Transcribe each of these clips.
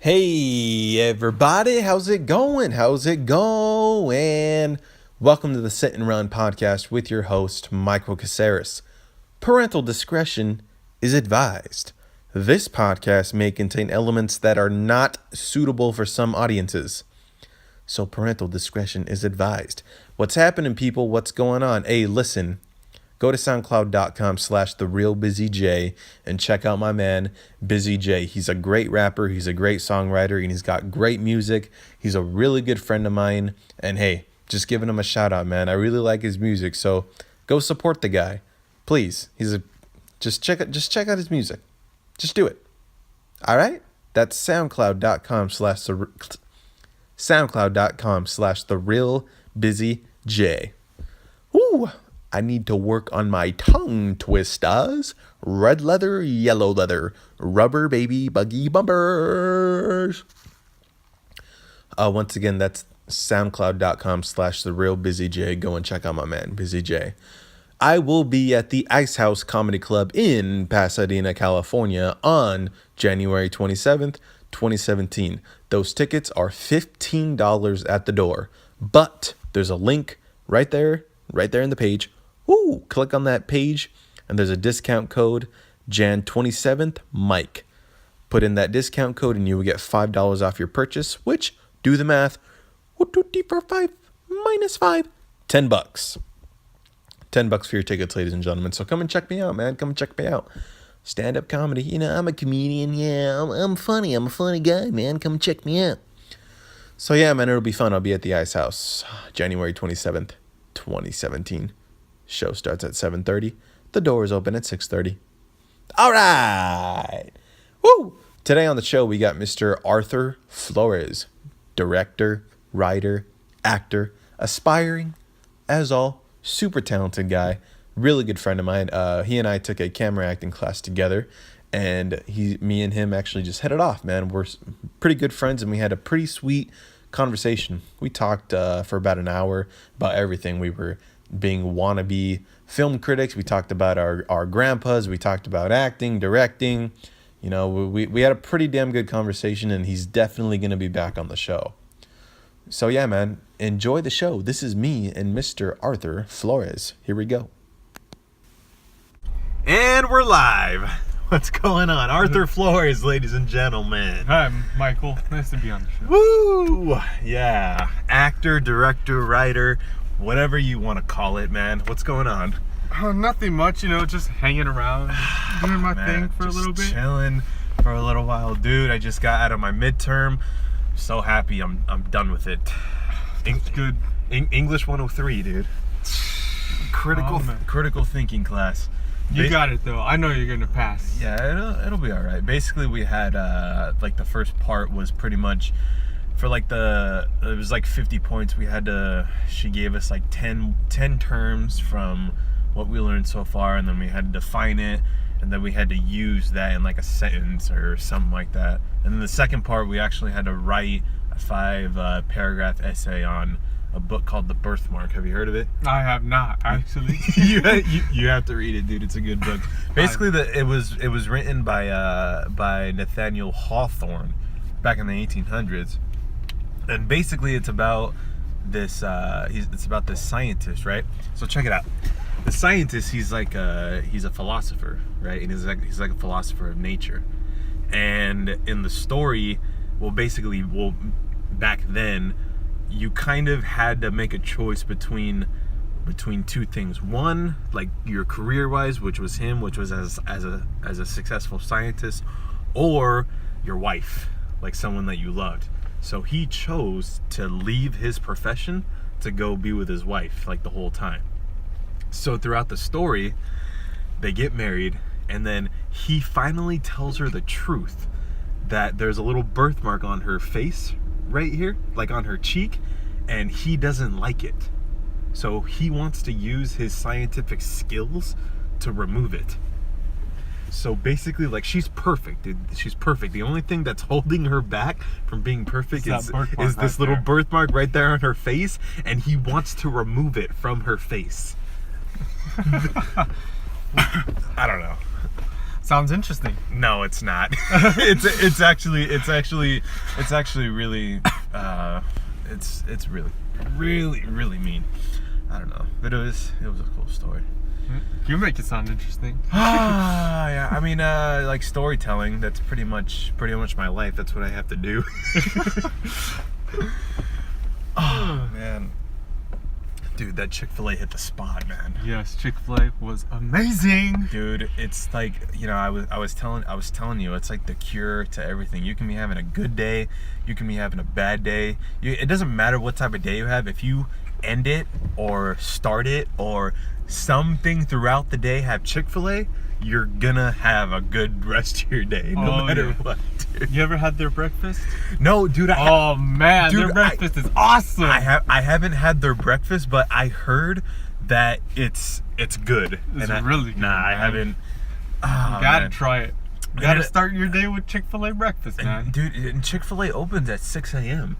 Hey everybody, how's it going? Welcome to the Sit and Run podcast with your host, Michael Caceres. Parental discretion is advised. This podcast may contain elements that are not suitable for some audiences. So parental discretion is advised. What's happening, people? What's going on? Hey, listen. Go to soundcloud.com/TheRealBusyJ and check out my man, Busy J. He's a great rapper. He's a great songwriter, and he's got great music. He's a really good friend of mine. And hey, just giving him a shout out, man. I really like his music, so go support the guy, please. Just check out his music. Just do it. All right? That's soundcloud.com/TheRealBusyJ. Woo! I need to work on my tongue twisters. Red leather, yellow leather, rubber baby buggy bumpers. Once again, that's soundcloud.com/TheRealBusyJ. Go and check out my man, Busy J. I will be at the Ice House Comedy Club in Pasadena, California on January 27th, 2017. Those tickets are $15 at the door, but there's a link right there in the page. Click on that page, and there's a discount code, Jan 27th, Mike. Put in that discount code, and you will get $5 off your purchase, which, do the math, 5 minus 5, $10. $10 for your tickets, ladies and gentlemen. So come and check me out, man. Come and check me out. Stand-up comedy. You know, I'm a comedian. Yeah, I'm funny. I'm a funny guy, man. Come check me out. So yeah, man, it'll be fun. I'll be at the Ice House, January 27th, 2017. Show starts at 7:30. The doors open at 6:30. All right. Woo! Today on the show, we got Mr. Arthur Flores, director, writer, actor, aspiring, as all, super talented guy, really good friend of mine. He and I took a camera acting class together, and me and him actually just hit it off, man. We're pretty good friends, and we had a pretty sweet conversation. We talked for about an hour about everything. We were being wannabe film critics. We talked about our grandpas. We talked about acting, directing. You know, we had a pretty damn good conversation, and he's definitely going to be back on the show. So yeah, man, enjoy the show. This is me and Mr. Arthur Flores. Here we go. And we're live. What's going on? Arthur Flores, ladies and gentlemen. Hi, Michael. Nice to be on the show. Woo! Yeah. Actor, director, writer, whatever you want to call it, man. What's going on? Nothing much, just hanging around, doing my thing for a little bit. Chilling for a little while. Dude, I just got out of my midterm. So happy I'm done with it. Good. English 103, dude. Critical thinking class. You got it, though. I know you're going to pass. Yeah, it'll be all right. Basically, we had, the first part was pretty much, for it was 50 points. She gave us 10 terms from what we learned so far, and then we had to define it, and then we had to use that in a sentence or something like that. And then the second part, we actually had to write a 5-paragraph essay on a book called The Birthmark. Have you heard of it? I have not, actually. you have to read it, dude. It's a good book. Basically, it was written by Nathaniel Hawthorne back in the 1800s, and basically it's about this scientist, right? So check it out. The scientist, he's a philosopher, right? And he's like a philosopher of nature. And in the story, back then, you kind of had to make a choice between two things. One, your career-wise, which was him, which was as a successful scientist, or your wife, someone that you loved. So he chose to leave his profession to go be with his wife the whole time. So throughout the story, they get married, and then he finally tells her the truth that there's a little birthmark on her face right here, on her cheek, and he doesn't like it. So he wants to use his scientific skills to remove it. So basically, she's perfect, dude. She's perfect. The only thing that's holding her back from being perfect is this little birthmark right there on her face, and he wants to remove it from her face. I don't know. Sounds interesting. No, it's not. it's actually really it's really mean. I don't know, but it was a cool story. You make it sound interesting. Yeah, I mean, like storytelling. That's pretty much my life. That's what I have to do. Oh man, dude, that Chick-fil-A hit the spot, man. Yes, Chick-fil-A was amazing. Dude, it's like, you know, I was telling you, it's like the cure to everything. You can be having a good day, you can be having a bad day. It doesn't matter what type of day you have. If you end it or start it or something throughout the day, have Chick-fil-A, you're gonna have a good rest of your day, no matter what, dude. You ever had their breakfast? No, dude. Their breakfast is awesome. I haven't had their breakfast, but I heard that it's good. It's really good. Nah, I haven't. Oh, you gotta man. try it. You gotta start your day with Chick-fil-A breakfast, man. Dude, and Chick-fil-A opens at 6 a.m.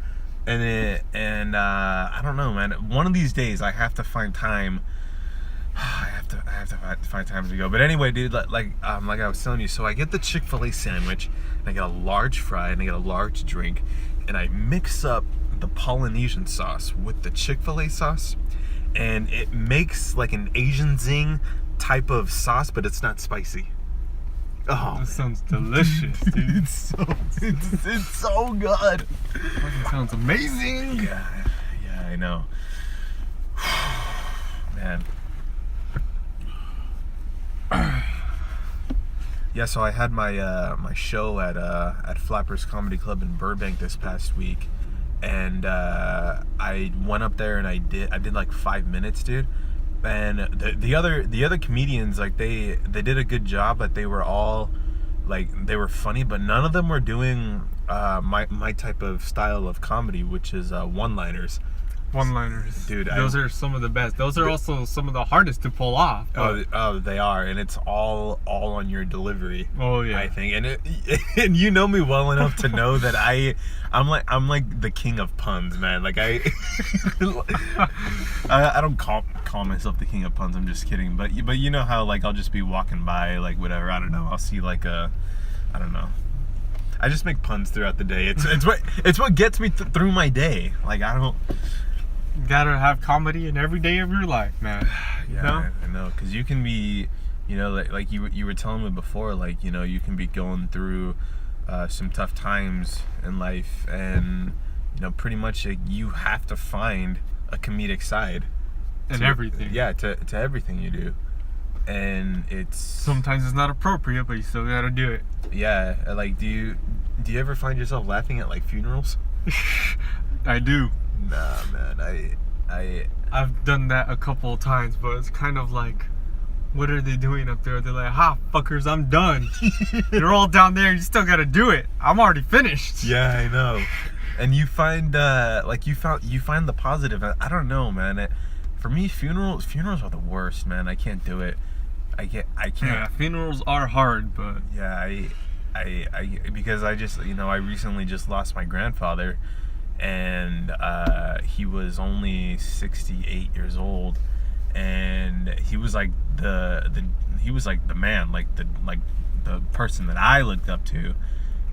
And I don't know, man. One of these days, I have to find time. I have to find time to go. But anyway, dude, like I was telling you, so I get the Chick-fil-A sandwich, and I get a large fry, and I get a large drink, and I mix up the Polynesian sauce with the Chick-fil-A sauce, and it makes like an Asian zing type of sauce, but it's not spicy. Oh, that sounds delicious, dude. It's so good. That sounds amazing. Yeah, I know. Man. Yeah, so I had my show at Flappers Comedy Club in Burbank this past week, and I went up there and I did like 5 minutes, dude. And the other comedians, like they did a good job, but they were all like, they were funny, but none of them were doing my type of style of comedy, which is one-liners. One-liners, dude. Those are some of the best. Those are also some of the hardest to pull off. Oh, they are, and it's all on your delivery. Oh yeah, I think, and you know me well enough to know that I'm like the king of puns, man. Like I don't call myself the king of puns. I'm just kidding. But you know how, like, I'll just be walking by, like, whatever. I don't know. I'll see like I don't know. I just make puns throughout the day. It's what gets me through my day. Like, I don't. You gotta have comedy in every day of your life, man. Yeah, no? I know, because you can be, you know, like you were telling me before, like, you know, you can be going through some tough times in life, and, you know, pretty much, like, you have to find a comedic side in everything. Yeah, to everything you do, and it's sometimes it's not appropriate, but you still gotta do it. Yeah, like, do you ever find yourself laughing at, like, funerals? I do. Nah, man, I've done that a couple of times, but it's kind of like, what are they doing up there? They're like, ha, fuckers, I'm done. They're all down there, you still gotta do it. I'm already finished. Yeah, I know. And you find, you find the positive. I don't know, man. For me, funerals are the worst, man. I can't do it. I can't. Yeah, funerals are hard, but yeah, I because I just, you know, I recently just lost my grandfather. And he was only 68 years old, and he was like the man, like the person that I looked up to.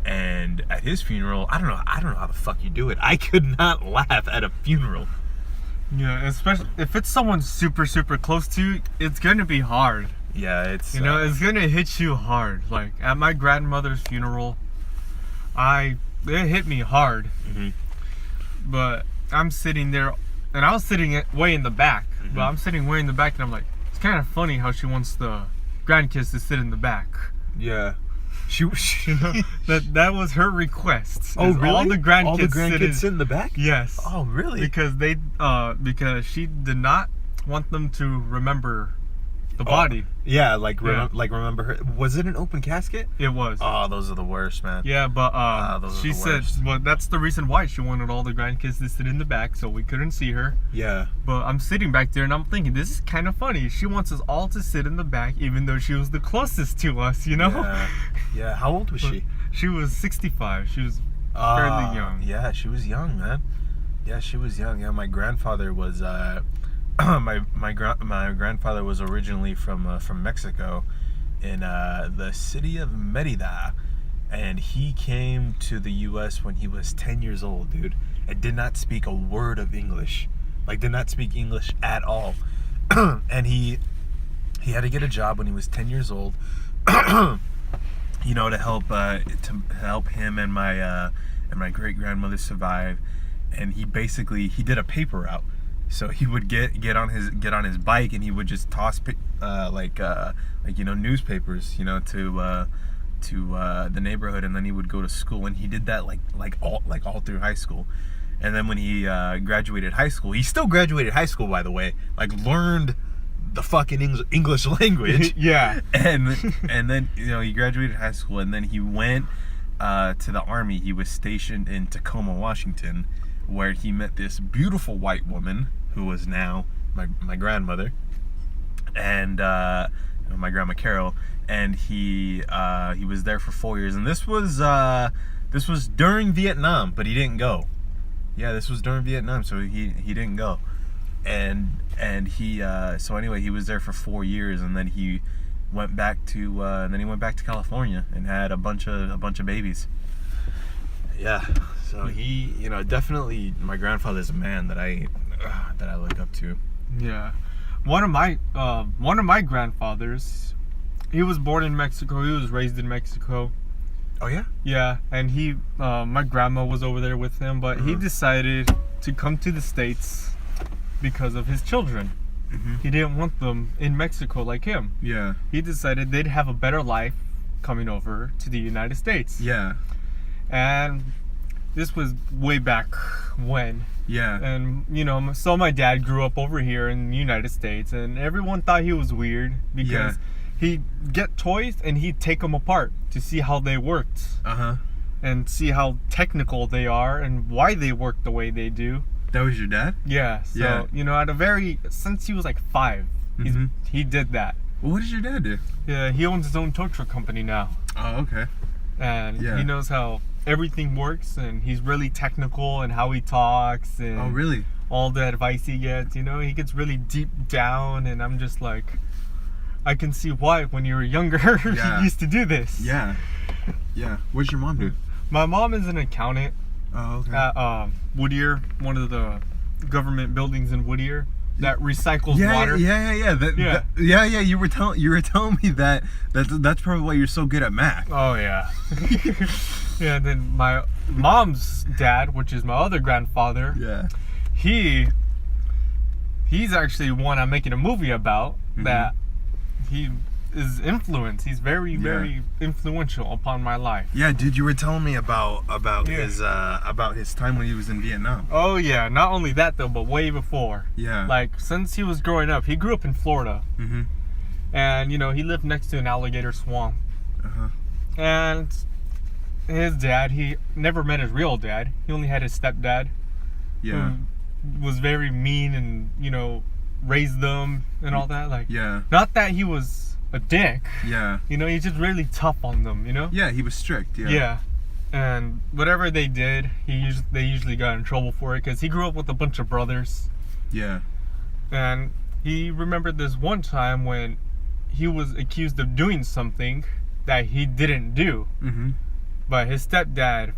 And at his funeral, I don't know how the fuck you do it. I could not laugh at a funeral. Yeah, especially if it's someone super, super close to you, it's gonna be hard. Yeah, it's, you know, it's gonna hit you hard. Like at my grandmother's funeral, it hit me hard. Mm-hmm. But I'm sitting there, and I was sitting way in the back. Mm-hmm. But I'm sitting way in the back, and I'm like, it's kind of funny how she wants the grandkids to sit in the back. Yeah, she you know, that was her request. Oh, really? All the grandkids sit in the back? Yes. Oh, really? Because she did not want them to remember the body. Yeah, remember her. Was it an open casket? It was. Oh, those are the worst, man. Yeah, but she said, well, that's the reason why she wanted all the grandkids to sit in the back, so we couldn't see her. Yeah. But I'm sitting back there and I'm thinking, this is kind of funny. She wants us all to sit in the back, even though she was the closest to us, you know? Yeah. How old was she? She was 65. She was fairly young. Yeah, she was young, man. Yeah, she was young. Yeah, my grandfather was my grandfather was originally from Mexico, in the city of Merida. And he came to the U.S. when he was 10 years old, dude, and did not speak a word of English. Like, did not speak English at all. And he had to get a job when he was 10 years old, you know, to help him and my great grandmother survive. And he did a paper route. So he would get on his bike, and he would just toss newspapers, to the neighborhood, and then he would go to school, and he did that all through high school. And then when he graduated high school, he still graduated high school, by the way, learned the fucking English language. Yeah. And then he graduated high school, and then he went to the army. He was stationed in Tacoma, Washington, where he met this beautiful white woman who was now my grandmother, and my grandma Carol. And he was there for 4 years, and this was during Vietnam, but he didn't go. Yeah, this was during Vietnam, so he didn't go. And he was there for 4 years, and then he went back to California and had a bunch of babies. Yeah, so he, definitely, my grandfather's a man that I look up to. Yeah, one of my grandfathers, he was born in Mexico. He was raised in Mexico. Oh yeah? Yeah, and my grandma was over there with him, but he decided to come to the States because of his children. Mm-hmm. He didn't want them in Mexico like him. Yeah. He decided they'd have a better life coming over to the United States. Yeah. And this was way back when. Yeah. And, so my dad grew up over here in the United States, and everyone thought he was weird because he'd get toys and he'd take them apart to see how they worked. Uh-huh. And see how technical they are and why they work the way they do. That was your dad? Yeah. So, since he was like 5, he did that. Well, what does your dad do? Yeah, he owns his own tow truck company now. Oh, okay. And he knows how everything works, and he's really technical in how he talks, and oh, really? All the advice he gets, he gets really deep down, and I'm just like, I can see why when you were younger you used to do this. Yeah. Yeah. What does your mom do? My mom is an accountant. Oh, okay. At Whittier, one of the government buildings in Whittier that recycles water. Yeah. You were telling me that's probably why you're so good at math. Oh yeah. Yeah. And then my mom's dad, which is my other grandfather. Yeah. He's actually one I'm making a movie about. That he is influenced. He's very, very influential upon my life. Yeah, dude, you were telling me about his time when he was in Vietnam. Oh yeah, not only that though, but way before. Yeah. Like since he was growing up, he grew up in Florida. Mm-hmm. And he lived next to an alligator swamp. Uh-huh. And his dad, he never met his real dad. He only had his stepdad. Yeah. Who was very mean and raised them and all that. Like not that he was a dick. Yeah. He's just really tough on them, Yeah, he was strict, Yeah. And whatever they did, they usually got in trouble for it because he grew up with a bunch of brothers. Yeah. And he remembered this one time when he was accused of doing something that he didn't do. Mm-hmm. But his stepdad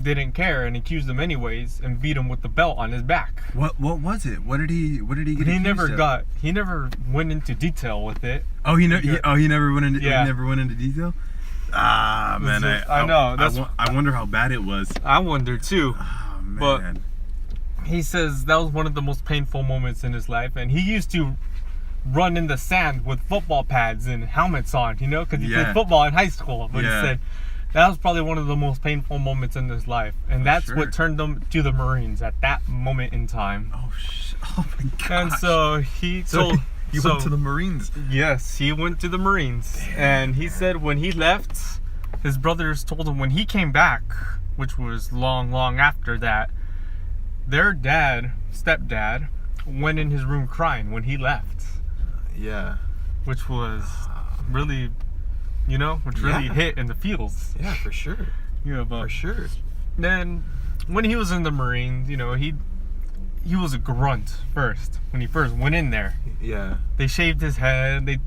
didn't care and accused him anyways and beat him with the belt on his back. What was it? What did he get? He never went into detail with it. Oh, he never went into detail. Ah, man, I know. I wonder how bad it was. I wonder too. Oh, man. But he says that was one of the most painful moments in his life, and he used to run in the sand with football pads and helmets on, because he played football in high school. But he said that was probably one of the most painful moments in his life, and that's what turned him to the Marines at that moment in time. Oh my gosh. And so he went to the Marines. Yes, he went to the Marines. Damn. And he said when he left, his brothers told him when he came back, which was long after that, their stepdad, went in his room crying when he left. Yeah. Which was really, really hit in the feels. Yeah, for sure. But for sure. Then, when he was in the Marines, he was a grunt first when he first went in there. Yeah. They shaved his head. They,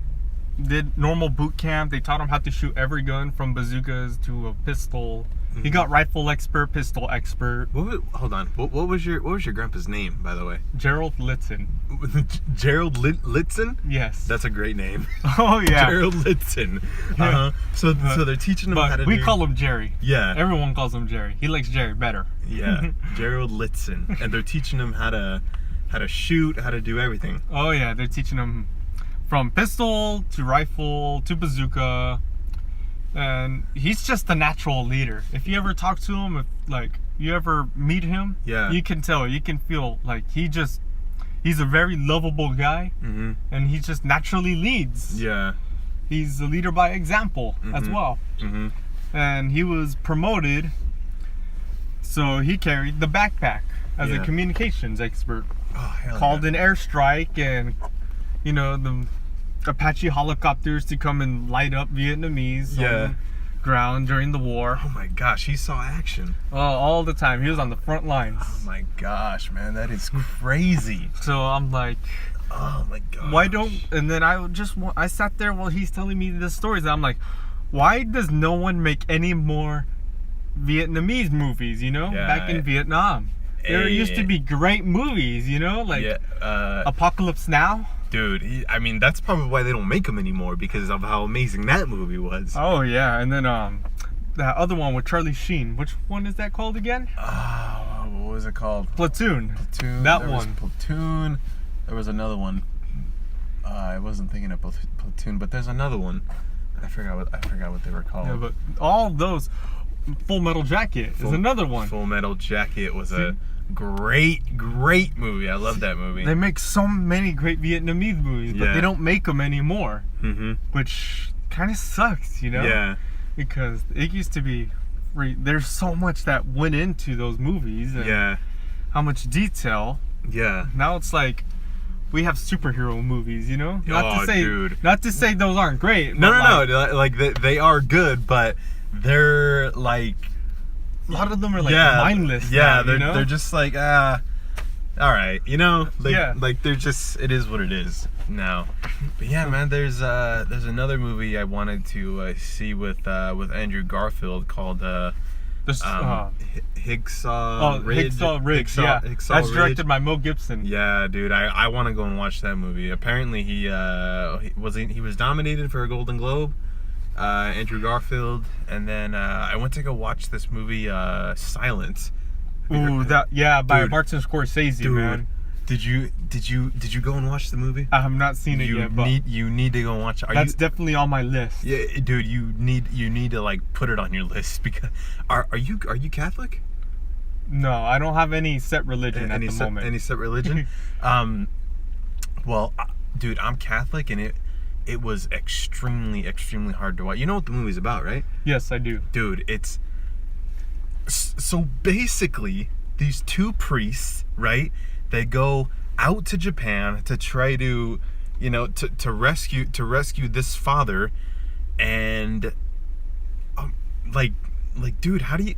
did normal boot camp. They taught him how to shoot every gun from bazookas to a pistol. He got rifle expert, pistol expert. Hold on. What was your grandpa's name, by the way? Gerald Litzen. Gerald Litzen? Yes. That's a great name. Oh yeah. Gerald Litzen. Yeah. So they're teaching him how to we call him Jerry. Yeah. Everyone calls him Jerry. He likes Jerry better. Yeah. Gerald Litzen. And they're teaching him how to shoot, how to do everything. Oh yeah, they're teaching him from pistol to rifle to bazooka. And he's just a natural leader. If you ever talk to him, if like you ever meet him, yeah, you can tell, you can feel like he's a very lovable guy, and he just naturally leads. Yeah, he's a leader by example as well. And he was promoted, so he carried the backpack as a communications expert. Called an airstrike, and you know, the Apache helicopters to come and light up Vietnamese on the ground during the war. Oh my gosh, he saw action. Oh, all the time. He was on the front lines. Oh my gosh, man, that is crazy. So I'm like, oh my gosh. Why don't? And then I sat there while he's telling me the stories. And I'm like, why does no one make any more Vietnamese movies? You know, back in Vietnam, there used to be great movies. You know, like Apocalypse Now. Dude, I mean, that's probably why they don't make them anymore, because of how amazing that movie was. Oh yeah, and then that other one with Charlie Sheen. Which one is that called again? What was it called? Platoon. Platoon. That there one. Was Platoon. There was another one. I wasn't thinking of Platoon, but there's another one. I forgot what they were called. Yeah, but all those. Full Metal Jacket is another one. Full Metal Jacket was a great movie. I love that movie. They make so many great Vietnamese movies, but they don't make them anymore, which kind of sucks, you know? Yeah. Because it used to be, there's so much that went into those movies, and how much detail. Yeah. Now it's like we have superhero movies, you know? Dude. Not to say those aren't great. No. Like they are good, but they're like. A lot of them are like mindless. Yeah, now, they're just like all right, you know, like they're just, it is what it is now. But yeah, man, there's another movie I wanted to see with Andrew Garfield called Higsaw Ridge. Higsaw Ridge. That's directed by Mel Gibson. Yeah, dude, I want to go and watch that movie. Apparently he was nominated for a Golden Globe. Andrew Garfield, and then I went to go watch this movie, Silence. Ooh, by Martin Scorsese, dude, man. Did you go and watch the movie? I have not seen it yet, but you need to go and watch it. That's definitely on my list. Yeah, dude, you need to like put it on your list, because are you Catholic? No, I don't have any set religion at the moment. Any set religion? Well, dude, I'm Catholic, and it was extremely hard to watch. You know what the movie's about, right? Yes, I do. Dude, it's so basically these two priests, right? They go out to Japan to try to, you know, to rescue this father, and like dude, how do you?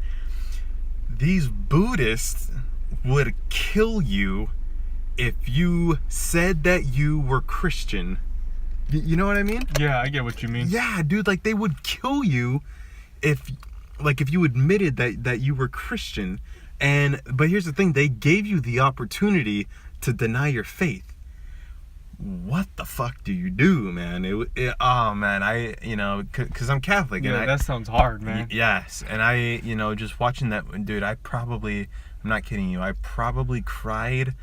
These Buddhists would kill you if you said that you were Christian. You know what I mean? Yeah, I get what you mean. Yeah, dude, like they would kill you if you admitted that you were Christian. But here's the thing, they gave you the opportunity to deny your faith. What the fuck do you do, man? Oh man, because I'm Catholic. Yeah, that sounds hard, man. Yes, and just watching that, dude, I'm not kidding you, I probably cried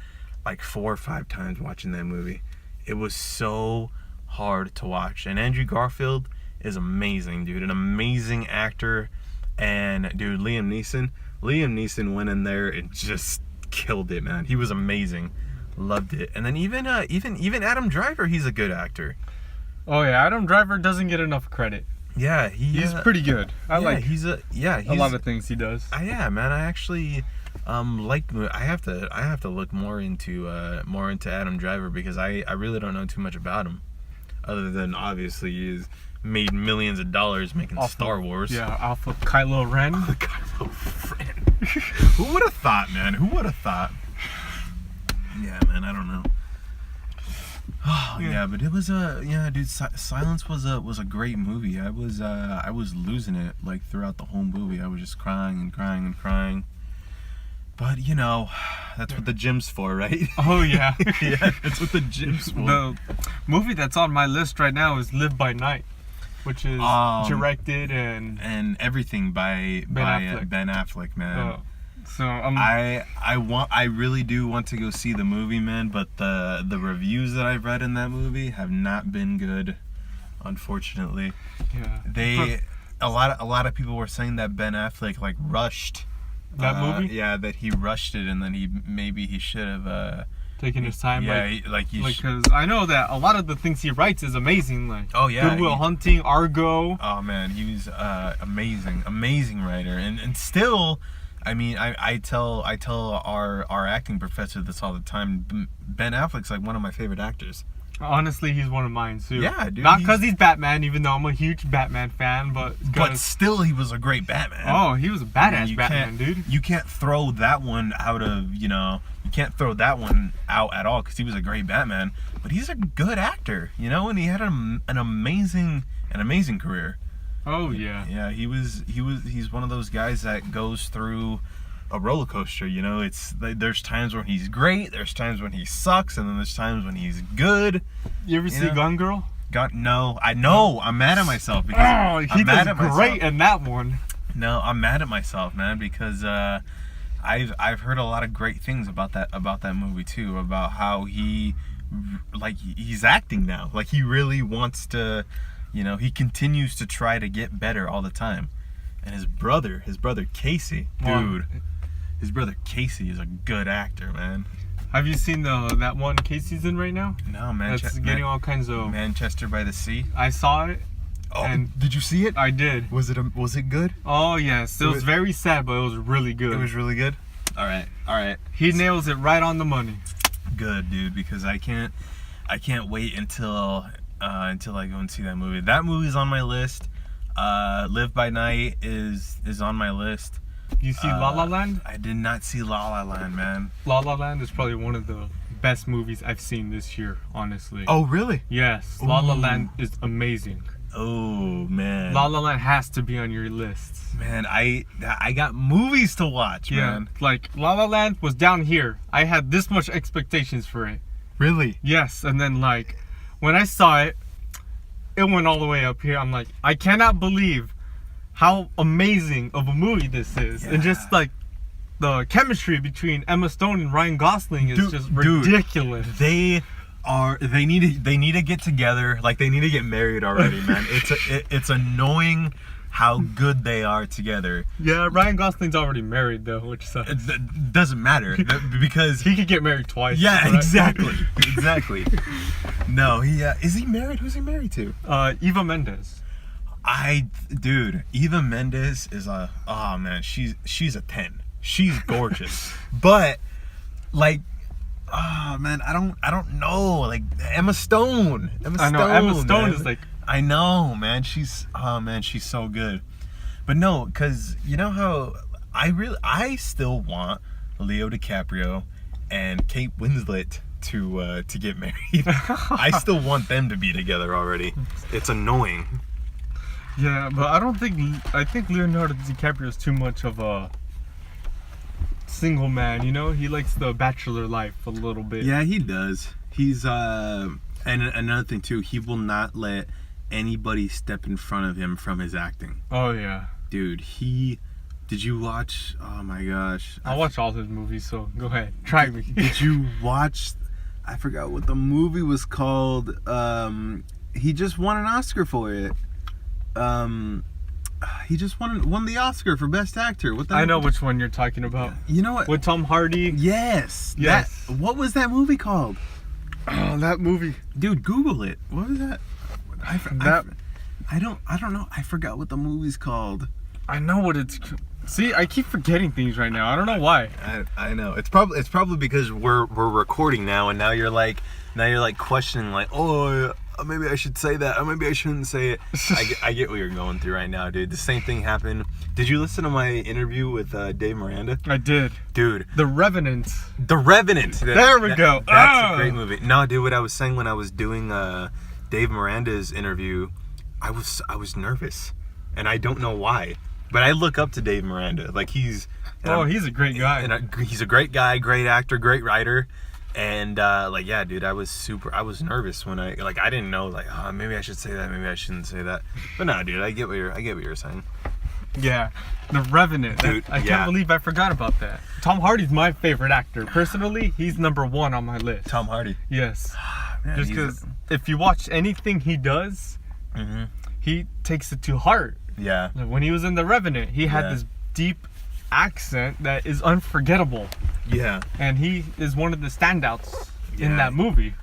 like 4 or 5 times watching that movie. It was so hard to watch, and Andrew Garfield is amazing, dude, an amazing actor. And dude, Liam Neeson went in there and just killed it, man. He was amazing, loved it. And then even Adam Driver, he's a good actor. Oh yeah, Adam Driver doesn't get enough credit. Yeah, he's pretty good. I like he's a lot of things he does. Yeah, man, I actually I have to look more into Adam Driver, because I really don't know too much about him. Other than obviously he's made millions of dollars making Star Wars. Yeah, off of Kylo Ren. Kylo Ren. Who would have thought, man? Who would have thought? Yeah, man, I don't know. Oh yeah, but it was dude. Silence was a great movie. I was losing it like throughout the whole movie. I was just crying and crying and crying. But you know, that's what the gym's for, right? Oh yeah. Yeah, that's what the gym's for. The movie that's on my list right now is Live by Night, which is directed and everything by Ben Affleck, man. So I really do want to go see the movie, man, but the reviews that I've read in that movie have not been good, unfortunately. Yeah. A lot of people were saying that Ben Affleck like rushed that movie. Yeah, that he rushed it, and then he should have taking his time. Yeah, because I know that a lot of the things he writes is amazing. Like Good Will Hunting, Argo. Oh man, he was amazing writer, and still. I mean, I tell our acting professor this all the time. Ben Affleck's like one of my favorite actors. Honestly, he's one of mine too. Yeah, dude. Not because he's Batman, even though I'm a huge Batman fan, but still, he was a great Batman. Oh, he was a badass Batman, dude. You can't throw that one out of you can't throw that one out at all because he was a great Batman. But he's a good actor, and he had an amazing career. Oh yeah. Yeah, he's one of those guys that goes through a roller coaster, it's there's times when he's great, there's times when he sucks, and then there's times when he's good. You ever see Gone Girl? No, I know. I'm mad at myself because he does great in that one. No, I'm mad at myself, man, because I've heard a lot of great things about that movie too, about how he's acting now. Like he really wants to he continues to try to get better all the time. And his brother Casey, dude, his brother Casey is a good actor, man. Have you seen that one Casey's in right now? No, man. That's getting all kinds of Manchester by the Sea. I saw it. Oh, and did you see it? I did. Was it good? Oh yes, it was very sad, but it was really good. It was really good. All right. He nails it right on the money. Good, dude, because I can't wait until I go and see that movie. That movie's on my list. Live by Night is on my list. You see La La Land? I did not see La La Land, man. La La Land is probably one of the best movies I've seen this year, honestly. Oh, really? Yes. La La Land is amazing. Oh, man. La La Land has to be on your list. Man, I got movies to watch, man. Like La La Land was down here. I had this much expectations for it. Really? Yes, and then like when I saw it, it went all the way up here. I'm like, I cannot believe how amazing of a movie this is. Yeah. And just like the chemistry between Emma Stone and Ryan Gosling is just ridiculous. Dude, they need to get together. Like they need to get married already, man. It's annoying how good they are together. Yeah, Ryan Gosling's already married though, which sucks. It doesn't matter because he could get married twice. Yeah, right? exactly. No, is he married? Who's he married to? Eva Mendes. Eva Mendes is she's a 10. She's gorgeous. But like, oh man, I don't know. Like Emma Stone. Emma Stone is like, I know, man. She's so good. But no, because you know how I still want Leo DiCaprio and Kate Winslet to get married. I still want them to be together already. It's annoying. Yeah, but I think Leonardo DiCaprio is too much of a single man, He likes the bachelor life a little bit. Yeah, he does. He's and another thing too, he will not let anybody step in front of him from his acting. Oh yeah. Dude, did you watch, oh my gosh. I'll watch all his movies, so go ahead. Try me. Did you watch, I forgot what the movie was called. He just won an Oscar for it. He just won the Oscar for Best Actor. I know which one you're talking about. You know what? With Tom Hardy? Yes. What was that movie called? Oh, that movie. Dude, Google it. What was that? I don't know. I forgot what the movie's called. I know what it's. See, I keep forgetting things right now. I don't know why. I know. It's probably because we're recording now, and now you're like questioning like, oh, maybe I should say that. Or maybe I shouldn't say it. I get what you're going through right now, dude. The same thing happened. Did you listen to my interview with Dave Miranda? I did. Dude. The Revenant. The Revenant. There we go. That's a great movie. No, dude, what I was saying when I was doing Dave Miranda's interview, I was nervous. And I don't know why. But I look up to Dave Miranda. Like, he's a great guy. He's a great guy, great actor, great writer. And yeah, dude, I was nervous when I didn't know, like, oh, maybe I should say that, maybe I shouldn't say that. But no, dude, I get what you're saying. Yeah, The Revenant. Dude, I can't believe I forgot about that. Tom Hardy's my favorite actor. Personally, he's number 1 on my list. Tom Hardy. Yes. Man, just because if you watch anything he does, he takes it to heart. Yeah. Like when he was in The Revenant, he had this deep accent that is unforgettable. Yeah. And he is one of the standouts in that movie.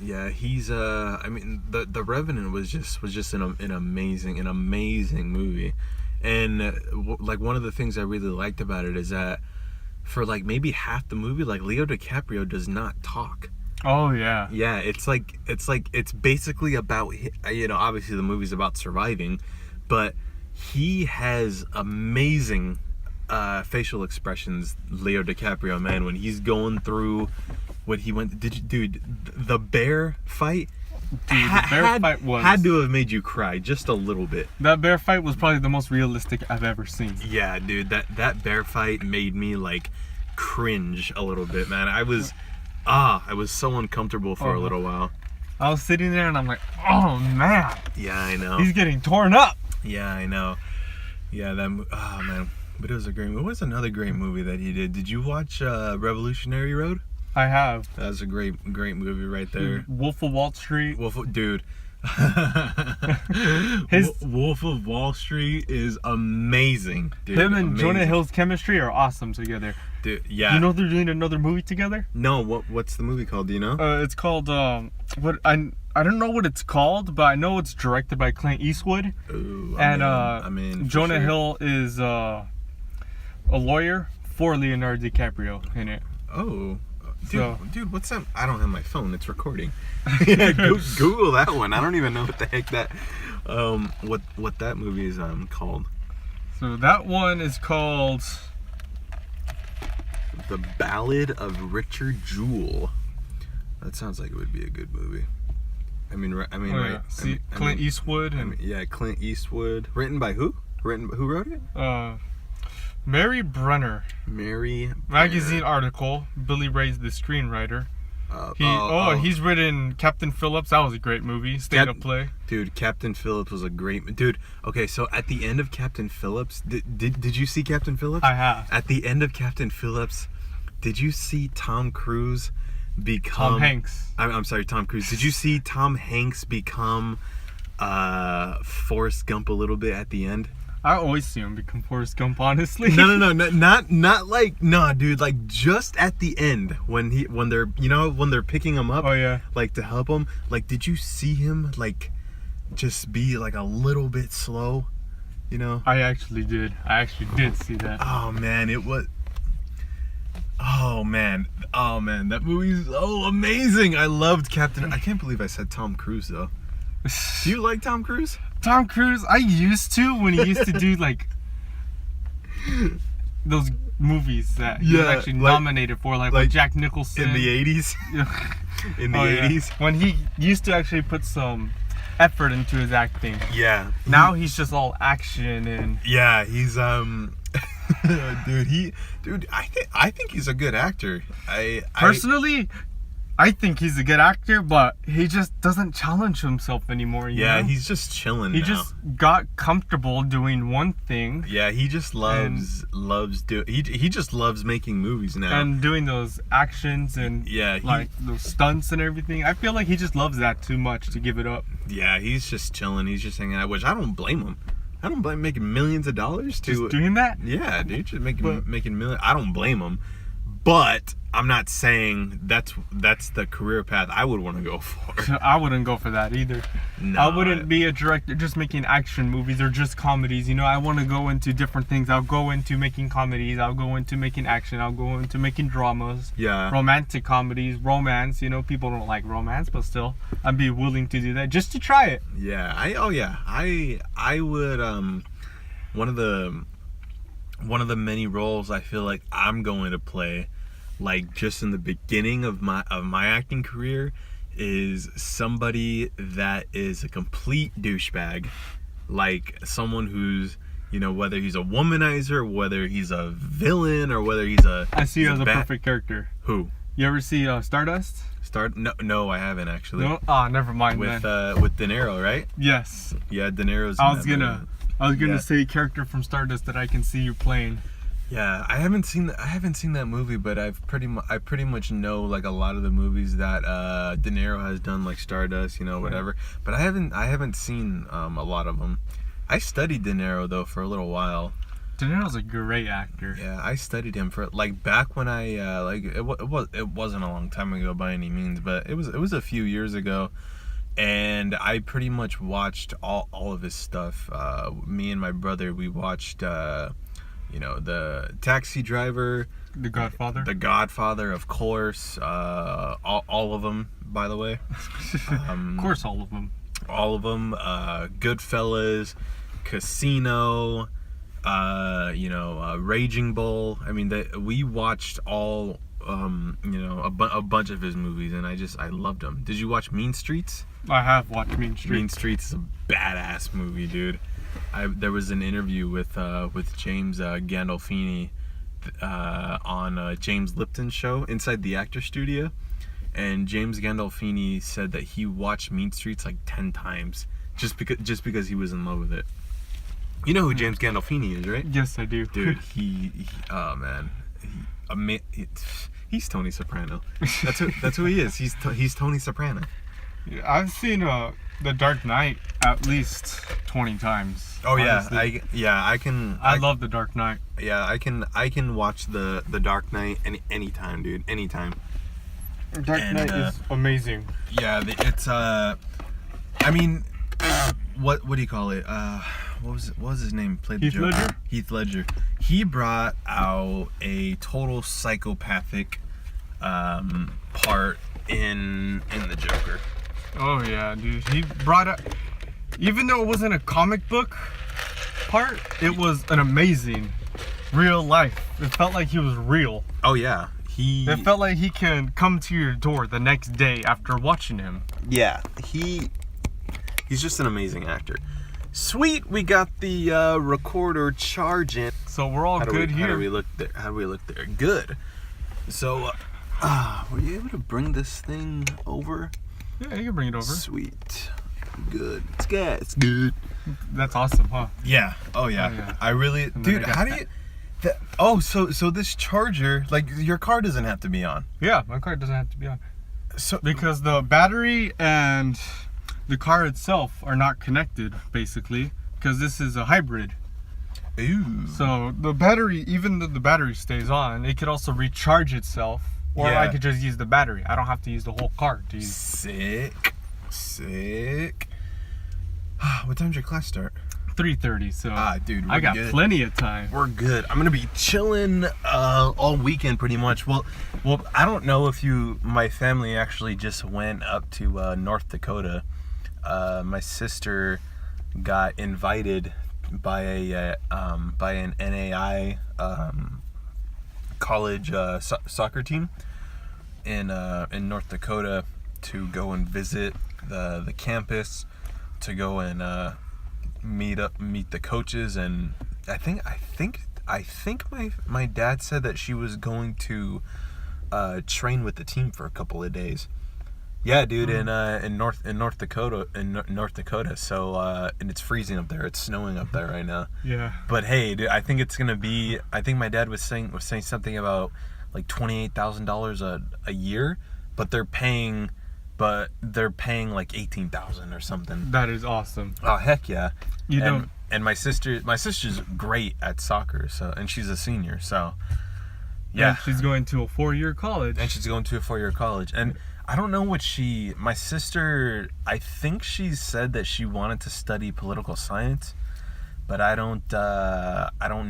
Yeah, he's I mean, the Revenant was just an amazing movie. And like one of the things I really liked about it is that for like maybe half the movie, like Leo DiCaprio does not talk. Oh yeah. Yeah, it's basically about, you know, obviously the movie's about surviving, but he has amazing facial expressions, Leo DiCaprio, man, when he's going through what he went. Dude, the bear fight. Dude, the bear fight had to have made you cry just a little bit. That bear fight was probably the most realistic I've ever seen. Yeah, dude, that bear fight made me like cringe a little bit, man. I was so uncomfortable for a little while. I was sitting there and I'm like, oh man. Yeah, I know. He's getting torn up. Yeah, I know. Yeah, oh man. But it was a great movie. What was another great movie that he did? Did you watch Revolutionary Road? I have. That was a great movie right there. Wolf of Wall Street. Dude. Wolf of Wall Street is amazing, dude. Him and Jonah Hill's chemistry are awesome together. Dude, yeah. You know they're doing another movie together? No, what's the movie called? Do you know? It's called I don't know what it's called, but I know it's directed by Clint Eastwood. Ooh, and in Jonah Hill is a lawyer for Leonardo DiCaprio in it. Oh. Dude, what's that? I don't have my phone. It's recording. Yeah, Google that one. I don't even know what the heck that what that movie is called. So that one is called The Ballad of Richard Jewell. That sounds like it would be a good movie. Right. See, Clint Eastwood and Clint Eastwood. Written by who? Who wrote it? Mary Brenner. Mary Brenner. Magazine article. Billy Ray's the screenwriter. He's written Captain Phillips. That was a great movie. State of Play. Dude, Captain Phillips was a great... Dude, okay, so at the end of Captain Phillips... Did you see Captain Phillips? I have. At the end of Captain Phillips, did you see Tom Cruise become... Tom Hanks. I'm sorry, Tom Cruise. Did you see Tom Hanks become Forrest Gump a little bit at the end? I always see him become Forrest Gump, honestly. No, not like, no, dude, like just at the end when they're picking him up, like to help him. Like, did you see him like just be like a little bit slow? You know? I actually did see that. Oh man, that movie's amazing. I loved Captain. I can't believe I said Tom Cruise though. Do you like Tom Cruise? Tom Cruise, I used to when he used to do like those movies that he was actually nominated for, like with Jack Nicholson in the 80s. In the 80s, when he used to actually put some effort into his acting. Yeah. Now he's just all action and. Yeah, he's dude. I think he's a good actor. Personally, I think he's a good actor, but he just doesn't challenge himself anymore. You know? He's just chilling. He just got comfortable doing one thing. Yeah, he just loves he just loves making movies now and doing those actions and like those stunts and everything. I feel like he just loves that too much to give it up. Yeah, he's just chilling. He's just hanging out, which I don't blame him. I don't blame making millions of dollars to just doing that. Yeah, dude, just making millions. I don't blame him. But I'm not saying that's the career path I would want to go for. I wouldn't go for that either. No, I wouldn't be a director just making action movies or just comedies. I want to go into different things. I'll go into making comedies. I'll go into making action. I'll go into making dramas. Yeah. Romantic comedies, romance. People don't like romance, but still, I'd be willing to do that just to try it. Yeah. I would. One of the many roles I feel like I'm going to play, like just in the beginning of my acting career, is somebody that is a complete douchebag, like someone who's, whether he's a womanizer, whether he's a villain, or whether he's a. I see you as a perfect character. Who? You ever see Stardust? No, I haven't actually. No, never mind. With De Niro, right? Yes. Yeah, De Niro's. I was gonna say character from Stardust that I can see you playing. Yeah, I haven't seen that movie, but I pretty much know like a lot of the movies that De Niro has done, like Stardust, whatever. But I haven't seen a lot of them. I studied De Niro though for a little while. De Niro's a great actor. Yeah, I studied him for like back when I it wasn't a long time ago by any means, but it was a few years ago. And I pretty much watched all of his stuff. Me and my brother, we watched, the Taxi Driver. The Godfather. The Godfather, of course. All of them, by the way. Of course, all of them. All of them. Goodfellas, Casino, Raging Bull. I mean, we watched all, a bunch of his movies, and I loved them. Did you watch Mean Streets? I have watched Mean Streets. Mean Streets is a badass movie, dude. There was an interview with James Gandolfini on James Lipton's show Inside the Actor Studio, and James Gandolfini said that he watched Mean Streets like 10 times just because he was in love with it. You know who James Gandolfini is, right? Yes, I do. Dude, he oh man, he's Tony Soprano. That's who he is. He's Tony Soprano. I've seen The Dark Knight at least 20 times. Oh yeah, honestly. I love The Dark Knight. Yeah, I can watch the Dark Knight anytime, dude. Anytime. Dark Knight is amazing. Yeah, it's I mean, what do you call it? What was his name? Played the Joker. Ledger? Heath Ledger. He brought out a total psychopathic part in the Joker. Oh yeah, dude. He brought up, even though it wasn't a comic book part, it was an amazing real life. It felt like he was real. Oh yeah. It felt like he can come to your door the next day after watching him. Yeah, he's just an amazing actor. Sweet, we got the recorder charging. So we're all good here. How do we look there? Good. So, were you able to bring this thing over? Yeah, you can bring it over. Sweet. Good. It's good. That's awesome, huh? Yeah. Oh yeah. Oh, yeah. I really, dude. How do you? So this charger, like your car doesn't have to be on. Yeah, my car doesn't have to be on. So because the battery and the car itself are not connected, basically, because this is a hybrid. Ooh. So the battery, even though the battery stays on, it could also recharge itself, or Yeah. I could just use the battery. I don't have to use the whole car to use. Sick. What time's your class start? 3:30. So dude, I got good. plenty of time. We're good. I'm gonna be chilling all weekend pretty much. Well, I don't know if my family actually just went up to North Dakota. My sister got invited by an NAI college soccer team in North Dakota to go and visit the campus, to go and meet the coaches. And I think my dad said that she was going to train with the team for a couple of days. Yeah, dude, in North Dakota. So and it's freezing up there. It's snowing up there right now. Yeah. But hey, dude, I think it's gonna be. I think my dad was saying something about like $28,000 a year, but they're paying like $18,000 or something. That is awesome. Oh heck yeah! And my sister's great at soccer, so, and she's a senior, so Yeah. And she's going to a 4-year college. And she's going to a 4-year college. And I don't know what my sister, I think she said that she wanted to study political science, but I don't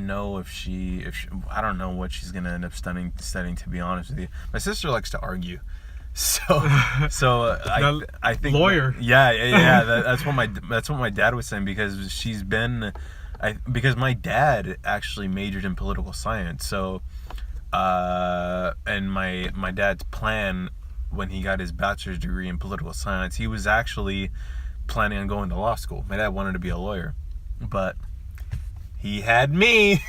know if she I don't know what she's going to end up studying, to be honest with you. My sister likes to argue. So I think lawyer. Yeah. That's what my dad was saying, because because my dad actually majored in political science. So and my dad's plan when he got his bachelor's degree in political science, he was actually planning on going to law school. My dad wanted to be a lawyer, but he had me,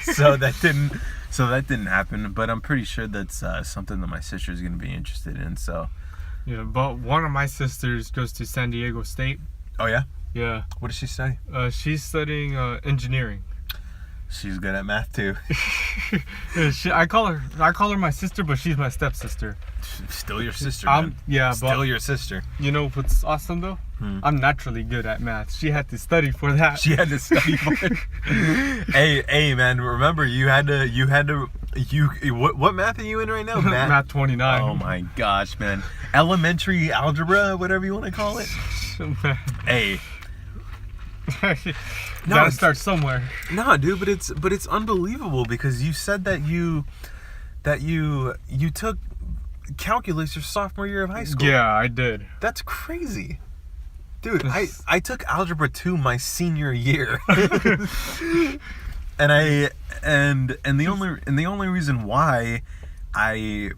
so that didn't happen. But I'm pretty sure that's something that my sister is going to be interested in. So yeah, but one of my sisters goes to San Diego State. Oh yeah? Yeah. What does she study? She's studying engineering. She's good at math too. I call her my sister, but she's my stepsister. Still your sister, man. Yeah, Still but your sister. You know what's awesome though? I'm naturally good at math. She had to study for that. She had to study for it. Hey, man! Remember, what math are you in right now? Math 29. Oh my gosh, man! Elementary algebra, whatever you want to call it. Hey. No, gotta start somewhere. No, dude, but it's unbelievable, because you said that you took calculus your sophomore year of high school. Yeah, I did. That's crazy. Dude, I took algebra 2 my senior year. and the only reason why I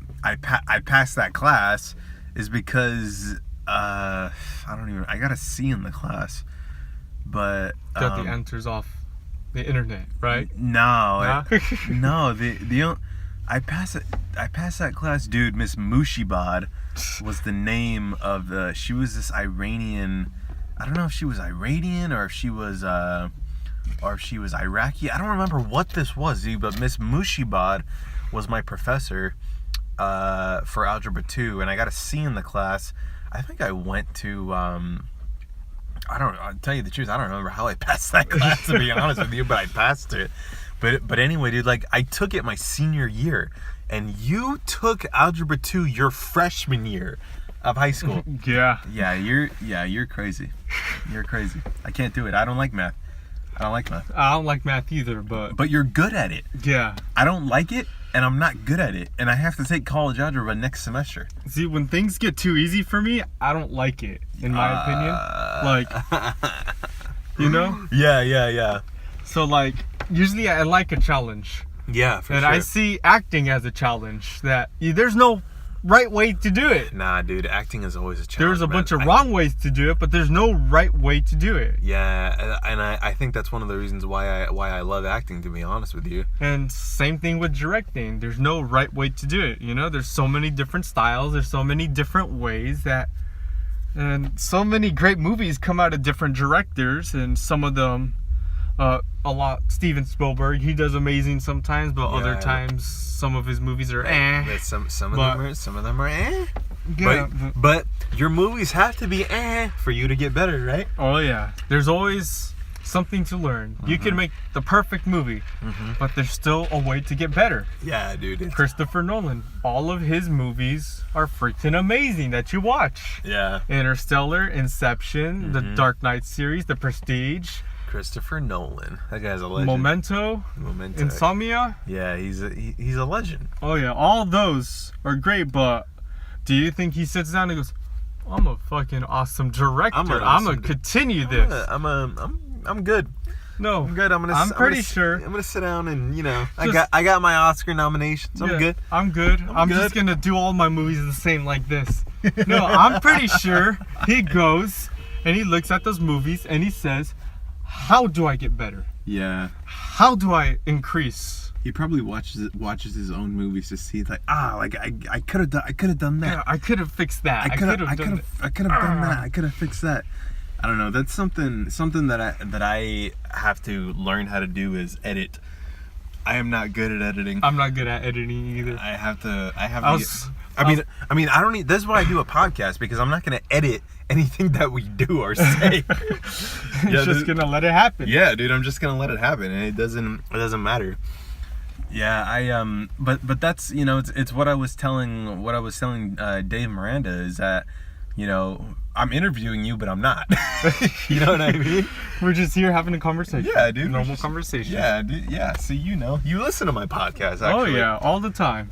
passed that class is because I got a C in the class. But got the answers off the internet, right? No. I passed that class, dude. Miss Mushibad was the name of she was this Iranian. I don't know if she was Iranian or if she was Iraqi. I don't remember what this was, dude, but Miss Mushibad was my professor for algebra 2, and I got a C in the class. I think I went to I'll tell you the truth, I don't remember how I passed that class, to be honest with you, but I passed it. But anyway, dude, like, I took it my senior year, and you took algebra 2 your freshman year of high school. Yeah. You're crazy. You're crazy. I can't do it. I don't like math. I don't like math either, but you're good at it. Yeah. I don't like it, and I'm not good at it, and I have to take college algebra next semester. See, when things get too easy for me, I don't like it, in my opinion. Like, you know? Yeah. So, like, usually I like a challenge. Yeah, for sure. And I see acting as a challenge, that there's no right way to do it. Nah, dude, acting is always a challenge. There's a bunch of wrong ways to do it, but there's no right way to do it. Yeah, and I think that's one of the reasons why I love acting, to be honest with you. And same thing with directing. There's no right way to do it. You know, there's so many different styles. There's so many different ways and so many great movies come out of different directors, and some of them, a lot. Steven Spielberg, he does amazing sometimes, but other times some of his movies are Some of them are eh. Yeah, but your movies have to be for you to get better, right? Oh yeah. There's always something to learn. You can make the perfect movie, but there's still a way to get better. Yeah, dude. Christopher Nolan, all of his movies are freaking amazing that you watch. Yeah. Interstellar, Inception, the Dark Knight series, The Prestige. Christopher Nolan, that guy's a legend. Memento. Insomnia. Yeah, he's a legend. Oh yeah, all those are great, but do you think he sits down and goes, "I'm a fucking awesome director. I'm gonna continue this. I'm good. No, I'm good. I'm pretty sure. I'm gonna sit down and I got my Oscar nominations. I'm good. I'm good. I'm just gonna do all my movies the same like this. No, I'm pretty sure he goes and he looks at those movies and he says, how do I get better? Yeah. How do I increase? He probably watches his own movies to see I could have done that. Yeah, I could have fixed that. I could have done that. I could have fixed that. I don't know. That's something that I have to learn how to do is edit. I am not good at editing. I'm not good at editing either. I mean, I don't need. This is why I do a podcast, because I'm not going to edit anything that we do or say. You're just gonna let it happen. Yeah, dude, I'm just gonna let it happen, and it doesn't matter. Yeah, but that's, you know, it's what I was telling Dave Miranda is that, you know, I'm interviewing you, but I'm not. You know what I mean? We're just here having a conversation. Yeah, dude. Normal conversation. Yeah, dude. Yeah. So you listen to my podcast. Actually. Oh yeah, all the time.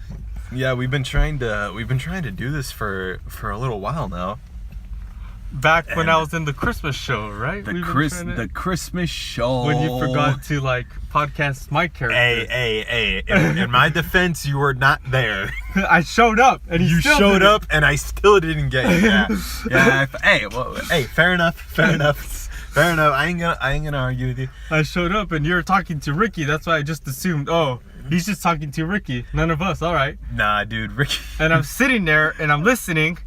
Yeah, we've been trying to do this for a little while now. Back when I was in the Christmas show, right? The Christmas show. When you forgot to like podcast my character. Hey. In my defense, you were not there. I showed up, and you showed up, and I still didn't get you. Yeah. Fair enough. I ain't gonna argue with you. I showed up, and you're talking to Ricky. That's why I just assumed, oh, he's just talking to Ricky. None of us. All right. Nah, dude, Ricky. And I'm sitting there, and I'm listening.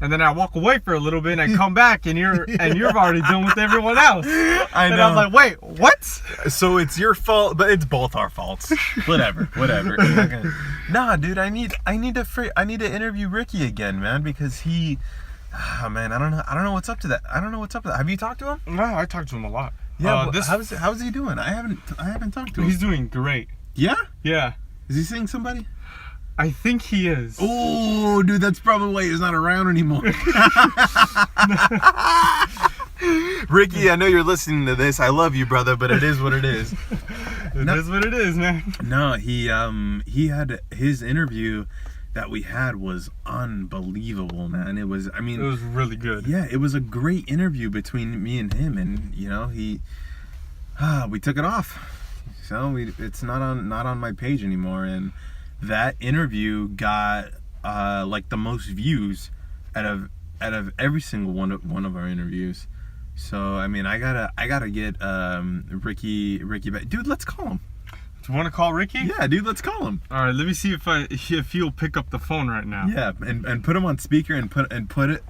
And then I walk away for a little bit, and I come back, and you're already done with everyone else. I know. And I'm like, wait, what? So it's your fault, but it's both our faults. Whatever. Nah, dude, I need to interview Ricky again, man, because he, man, I don't know what's up to that. Have you talked to him? No, I talked to him a lot. Yeah, how's he doing? I haven't talked to him. He's doing great. Yeah? Yeah. Is he seeing somebody? I think he is. Oh, dude, that's probably why he's not around anymore. Ricky, I know you're listening to this. I love you, brother, but it is what it is. It is what it is, man. No, he had his interview that we had was unbelievable, man. It was really good. Yeah, it was a great interview between me and him, and you know, we took it off. So it's not on my page anymore, and that interview got like the most views out of every single one of our interviews. So I mean, I gotta get Ricky back. Dude, let's call him. Do you want to call Ricky? Yeah, dude, let's call him. All right, let me see if he'll pick up the phone right now. Yeah, and put him on speaker and put it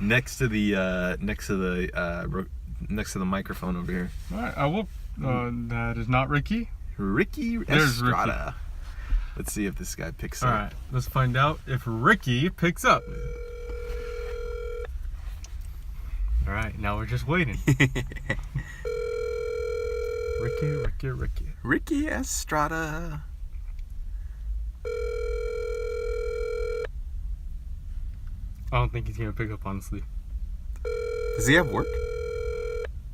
next to the microphone over here. All right, I will. That is not Ricky. Ricky Estrada. Ricky. Let's see if this guy picks up. All right, let's find out if Ricky picks up. All right, now we're just waiting. Ricky Estrada. I don't think he's gonna pick up, honestly. Does he have work?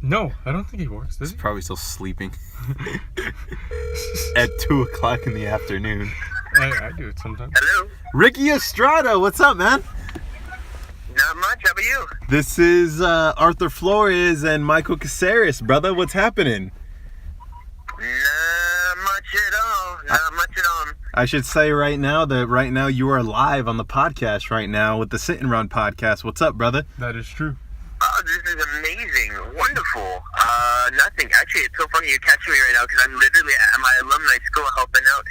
No, I don't think he works. He's probably still sleeping. At 2:00 in the afternoon. I do it sometimes. Hello? Ricky Estrada, what's up, man? Not much, how about you? This is Arthur Flores and Michael Caceres, brother. What's happening? Not much at all. I should say right now you are live on the podcast right now with the Sit and Run podcast. What's up, brother? That is true. Oh, this is amazing. Wonderful. Nothing. Actually, it's so funny you're catching me right now because I'm literally at my alumni school helping out.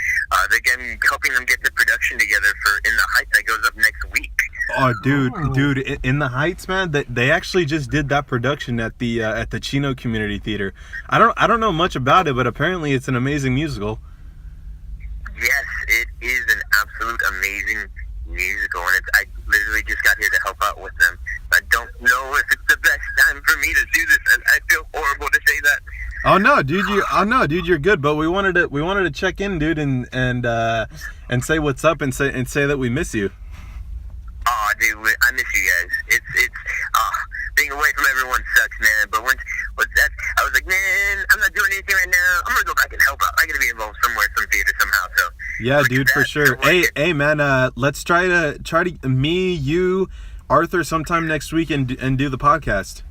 Again, helping them get the production together for In the Heights that goes up next week. Oh, dude, In the Heights, man. They actually just did that production at the Chino Community Theater. I don't know much about it, but apparently it's an amazing musical. Yes, it is an absolute amazing musical, and I literally just got here to help out with them. I don't know if it's the best time for me to do this, and I feel horrible to say that. Oh no, dude, you're good. But we wanted to check in, dude, and say what's up and say that we miss you. Oh, dude, I miss you guys. It's being away from everyone sucks, man. But once that, I was like, man, I'm not doing anything right now. I'm gonna go back and help out. I gotta be involved somewhere, some theater somehow. So yeah, dude, for sure. Hey, man, let's try to me, you, Arthur, sometime next week and do the podcast.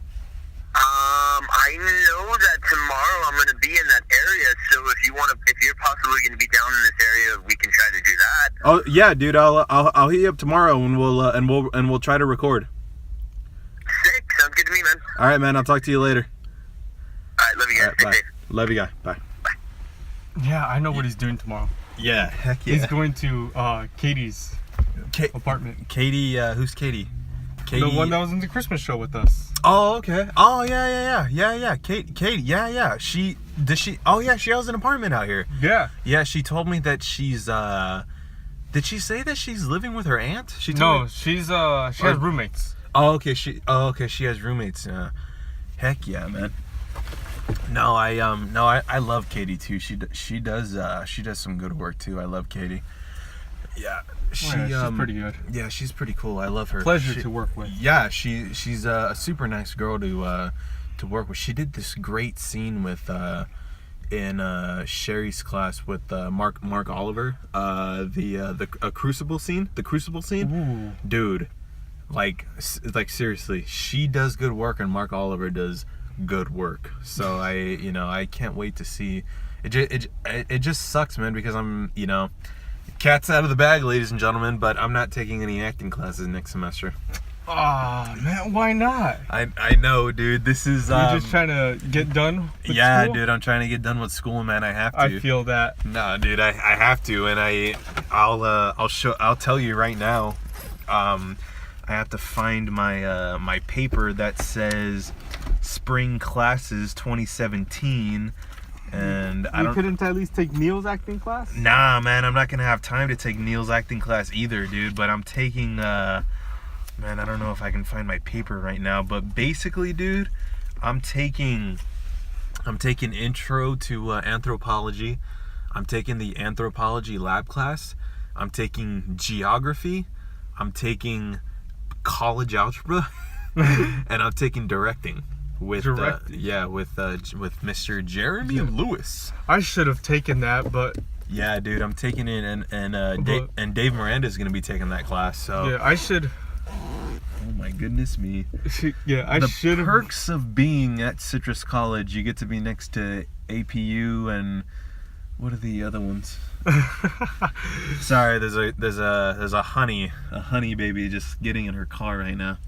I know that tomorrow I'm gonna be in that area. So if you're possibly gonna be down in this area, we can try to do that. Oh yeah, dude, I'll hit you up tomorrow and we'll try to record. Sick, sounds good to me, man. All right, man, I'll talk to you later. All right, love you guys. All right, bye. Love you, guy. Bye. Yeah, I know what he's doing tomorrow. Yeah, heck yeah. He's going to Katie's apartment. Katie, who's Katie? The one that was in the Christmas show with us. Oh, okay. Oh, yeah. Katie, yeah. She has an apartment out here. Yeah. Yeah, she told me that she's, did she say that she's living with her aunt? She has roommates. Oh, okay, she has roommates. Heck yeah, man. No, I love Katie too. She does some good work too. I love Katie. Yeah, she's pretty good. Yeah, she's pretty cool. I love her. Pleasure to work with. Yeah, she's a super nice girl to work with. She did this great scene with in Sherry's class with Mark Oliver. The Crucible scene. The Crucible scene. Ooh. Dude, like seriously, she does good work and Mark Oliver does good work. So I can't wait to see. It just sucks, man, because I'm cat's out of the bag, ladies and gentlemen, but I'm not taking any acting classes next semester. Oh man, why not? I know, dude. This is You're just trying to get done with yeah, school? dude. I'm trying to get done with school, man. I have to. I feel that. No, dude. I have to, and I'll tell you right now. I have to find my my paper that says Spring Classes 2017. And I don't. couldn't at least take Neil's acting class? Nah, man, I'm not gonna have time to take Neil's acting class either, dude. But I'm taking, man, I don't know if I can find my paper right now. But basically, dude, I'm taking intro to anthropology. I'm taking the anthropology lab class. I'm taking geography. I'm taking college algebra, and I'm taking directing. With Mr. Jeremy Lewis. I should have taken that, but Yeah, dude, I'm taking it, and Dave Miranda's gonna be taking that class. So yeah, I should. oh my goodness me. Yeah, I The should have. perks of being at Citrus College: you get to be next to APU and what are the other ones? Sorry, there's a honey baby just getting in her car right now.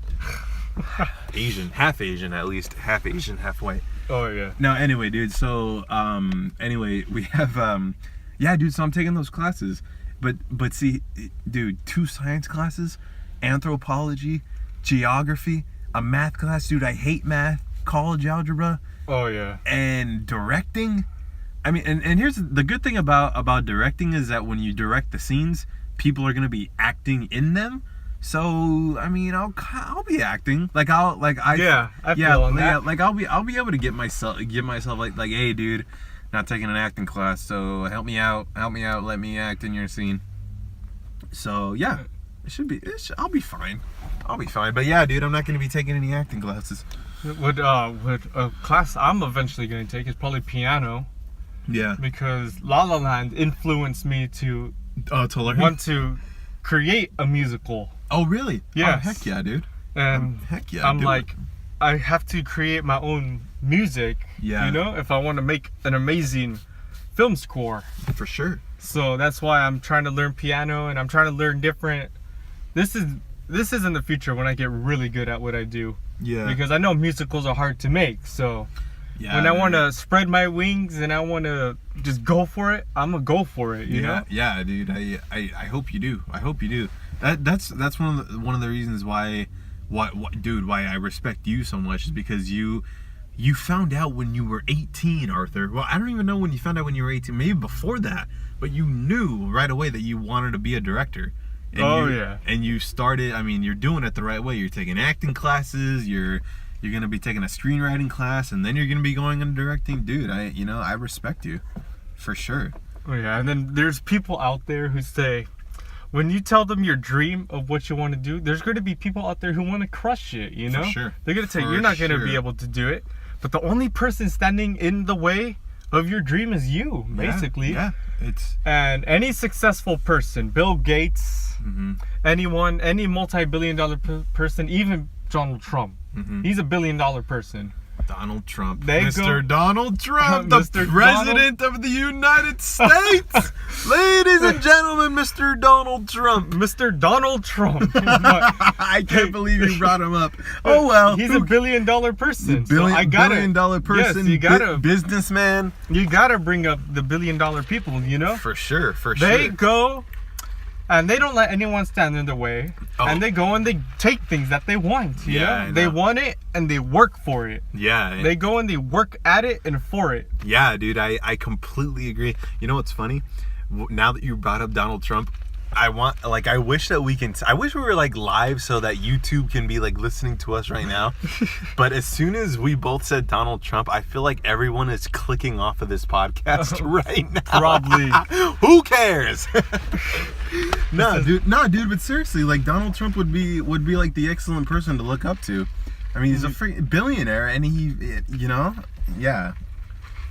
Half Asian at least, half Asian, half white. Oh yeah. No, anyway, dude. So, anyway, we have, yeah, dude. So I'm taking those classes, but see, dude, 2 science classes, anthropology, geography, a math class, dude. I hate math, college algebra, Oh yeah. and directing. I mean, and here's the good thing about directing is that when you direct the scenes, people are gonna be acting in them. So I mean, I'll be acting I feel on that. Like I'll be able to get myself like hey dude, not taking an acting class, so help me out, let me act in your scene. So yeah, I'll be fine. But yeah, dude, I'm not gonna be taking any acting classes. What a class I'm eventually going to take is probably piano, Yeah. because La La Land influenced me to To learn. want to create a musical. Oh really? Yes. Oh, heck yeah, dude. And Heck yeah. I'm do like, I have to create my own music. Yeah. You know, if I want to make an amazing film score. it. For sure. So that's why I'm trying to learn piano, and I'm trying to learn different. This is in the future when I get really good at what I do. Yeah. Because I know musicals are hard to make. So yeah, when I man. want to spread my wings and I want to just go for it, I'm gonna go for it. You know? Yeah, dude. I hope you do. I hope you do. That's one of the reasons why I respect you so much is because you found out when you were 18, Arthur. Well, I don't even know when you found out when you were 18. Maybe before that, but you knew right away that you wanted to be a director. And yeah. And you started. I mean, you're doing it the right way. You're taking acting classes. You're gonna be taking a screenwriting class, and then you're gonna be going into directing. Dude, I respect you, for sure. Oh yeah. And then there's people out there who say, when you tell them your dream of what you want to do, there's going to be people out there who want to crush it, you know? For sure. They're going to say, For you're not going to sure. be able to do it. But the only person standing in the way of your dream is you, basically. Yeah. It's And any successful person, Bill Gates, anyone, any multi-billion-dollar person, even Donald Trump, he's a billion-dollar person. Donald Trump. They Mr. go- Donald Trump, the Mr. President of the United States. Ladies and gentlemen, Mr. Donald Trump. Mr. Donald Trump. But I can't believe you brought him up. Oh well. he's a billion-dollar person. Billion-dollar person, Yes, you gotta, businessman. you gotta bring up the billion-dollar people, you know? For sure, They sure. go and they don't let anyone stand in their way. Oh. And they go and they take things that they want, you Yeah, know? I They know. want it and they work for it. Yeah. They go and they work at it and for it. Yeah, dude, I completely agree. You know what's funny? Now that you brought up Donald Trump, I wish that I wish we were like live so that YouTube can be like listening to us right now. But as soon as we both said Donald Trump, I feel like everyone is clicking off of this podcast right now. Probably. Who cares? No, dude, but seriously, like Donald Trump would be like the excellent person to look up to. I mean, he's a freaking billionaire, and yeah.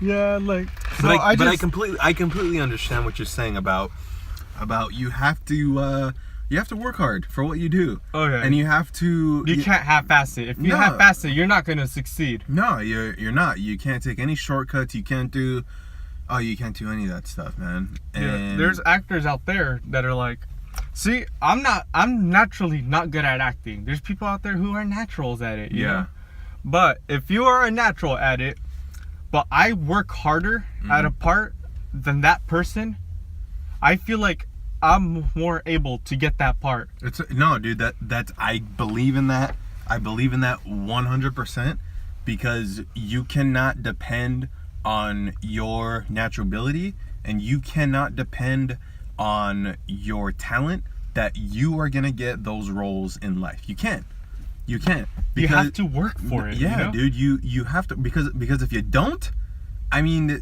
Yeah, like. So But I completely understand what you're saying about you have to work hard for what you do. Oh yeah. And you have to. You can't half-ass it. If you half-ass it, you're not gonna succeed. No, you're not. You can't take any shortcuts. You can't do any of that stuff, man. And There's actors out there that are like, see, I'm naturally not good at acting. There's people out there who are naturals at it, you know? But if you are a natural at it, but I work harder at a part than that person, I feel like I'm more able to get that part. No, dude, that's I believe in that. I believe in that 100% because you cannot depend on your natural ability and you cannot depend on your talent that you are gonna get those roles in life. You can't. You have to work for it. Yeah, you know? dude, you have to because if you don't, I mean,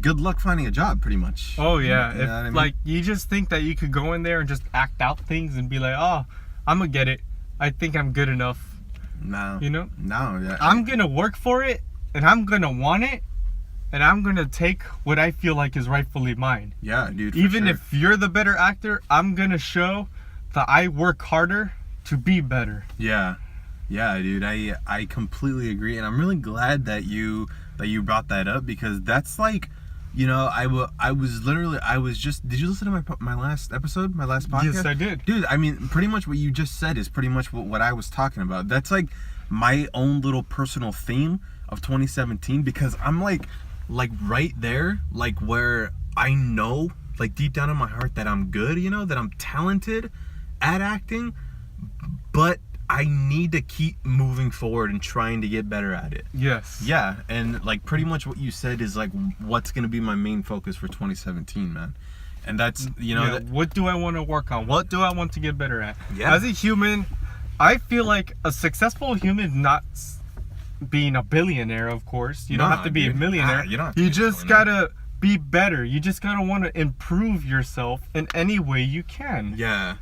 good luck finding a job, pretty much. Oh yeah, You know what I mean? like you just think that you could go in there and just act out things and be like, oh, I'm gonna get it. I think I'm good enough. No. You know? No. Yeah. I'm gonna work for it, and I'm gonna want it, and I'm gonna take what I feel like is rightfully mine. Yeah, dude. Even if you're the better actor, I'm gonna show that I work harder to be better. Yeah, dude. I completely agree, and I'm really glad that you brought that up because that's like, you know, I was just. Did you listen to my last episode, my last podcast? Yes, I did. Dude, I mean, pretty much what you just said is pretty much what I was talking about. That's like my own little personal theme of 2017 because I'm like right there, like where I know, like deep down in my heart that I'm good, you know, that I'm talented at acting, but I need to keep moving forward and trying to get better at it. Yes. Yeah, and like pretty much what you said is like what's going to be my main focus for 2017, man. And that's, you know, what do I want to work on? What do I want to get better at? Yeah. As a human, I feel like a successful human, not being a billionaire, of course. You don't have to be a millionaire. You just gotta be better. You just gotta want to improve yourself in any way you can. Yeah.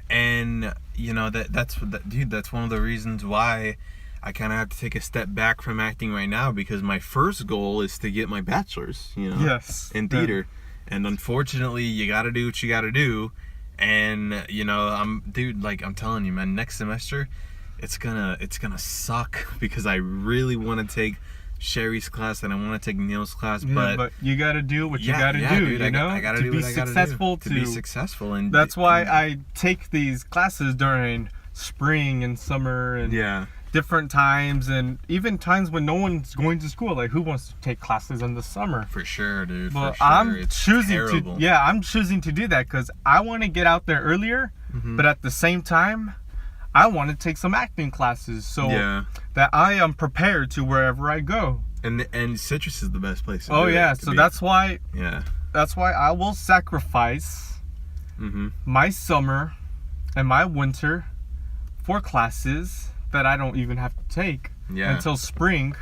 And you know that's one of the reasons why I kind of have to take a step back from acting right now because my first goal is to get my bachelor's, you know, yes, in theater. And unfortunately, you got to do what you got to do. And you know, I'm telling you, man, next semester it's gonna suck because I really want to take Sherry's class and I want to take Neil's class, but you gotta do what you gotta do, dude, you know, I gotta to do be what I gotta successful. do. To be successful, and that's why I take these classes during spring and summer and different times, and even times when no one's going to school. Like, who wants to take classes in the summer? For sure, dude. But for sure. I'm choosing to do that because I want to get out there earlier, but at the same time, I want to take some acting classes so that I am prepared to wherever I go. And Citrus is the best place. So that's why. Yeah. That's why I will sacrifice my summer and my winter for classes that I don't even have to take until spring,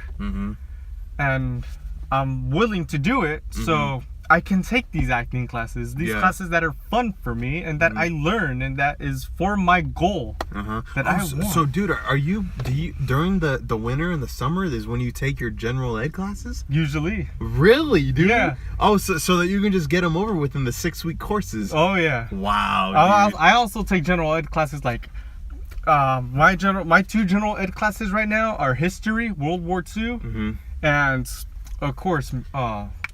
and I'm willing to do it so I can take these acting classes, classes that are fun for me and that I learn and that is for my goal that I want. So, dude, do you during the winter and the summer is when you take your general ed classes? Usually. Really, dude? Yeah. Oh, so that you can just get them over within the 6-week courses. Oh yeah. Wow. Dude. I also take general ed classes like. My 2 general ed classes right now are history, World War II, and of course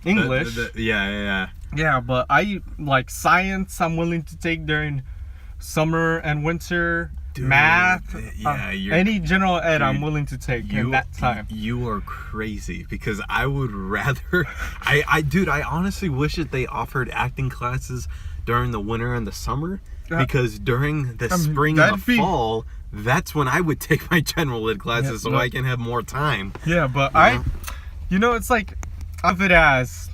English. Yeah, but I like science. I'm willing to take during summer and winter. Dude, math. Any general ed, I'm willing to take in that time. You are crazy because I would rather. I honestly wish that they offered acting classes during the winter and the summer. Because during the spring and the fall, that's when I would take my general ed classes I can have more time. Yeah, but it's like, of it as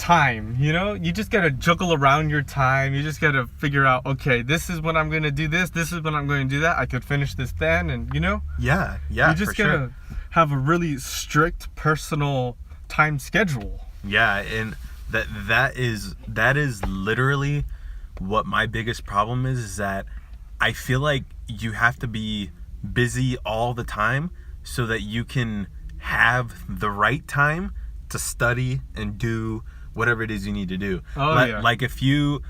time, you know? You just gotta juggle around your time. You just gotta figure out, okay, this is when I'm gonna do this is when I'm gonna do that. I could finish this then, and you know? Yeah, You just gotta have a really strict personal time schedule. Yeah, and that is literally what my biggest problem is that I feel like you have to be busy all the time so that you can have the right time to study and do whatever it is you need to do. Like if you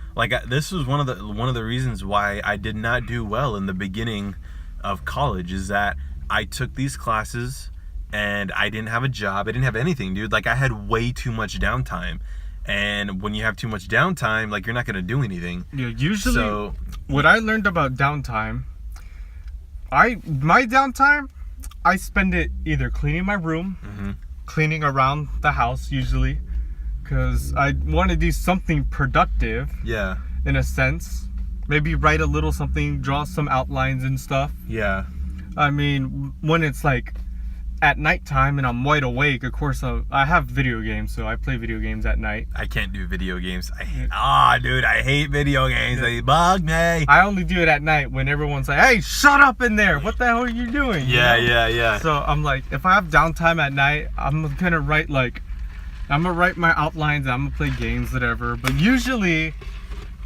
this was one of the reasons why I did not do well in the beginning of college, is that I took these classes and I didn't have a job. I didn't have anything, dude. Like, I had way too much downtime. And when you have too much downtime, like, you're not going to do anything. Yeah, usually what I learned about downtime, my downtime, I spend it either cleaning my room, cleaning around the house usually, because I want to do something productive. Yeah. In a sense. Maybe write a little something, draw some outlines and stuff. Yeah. I mean, when it's like at nighttime and I'm wide awake, of course, I have video games, so I play video games at night. I can't do video games. I hate video games. They bug me. I only do it at night when everyone's like, hey, shut up in there. What the hell are you doing? Yeah. So I'm like, if I have downtime at night, I'm gonna write my outlines, I'm gonna play games, whatever. But usually,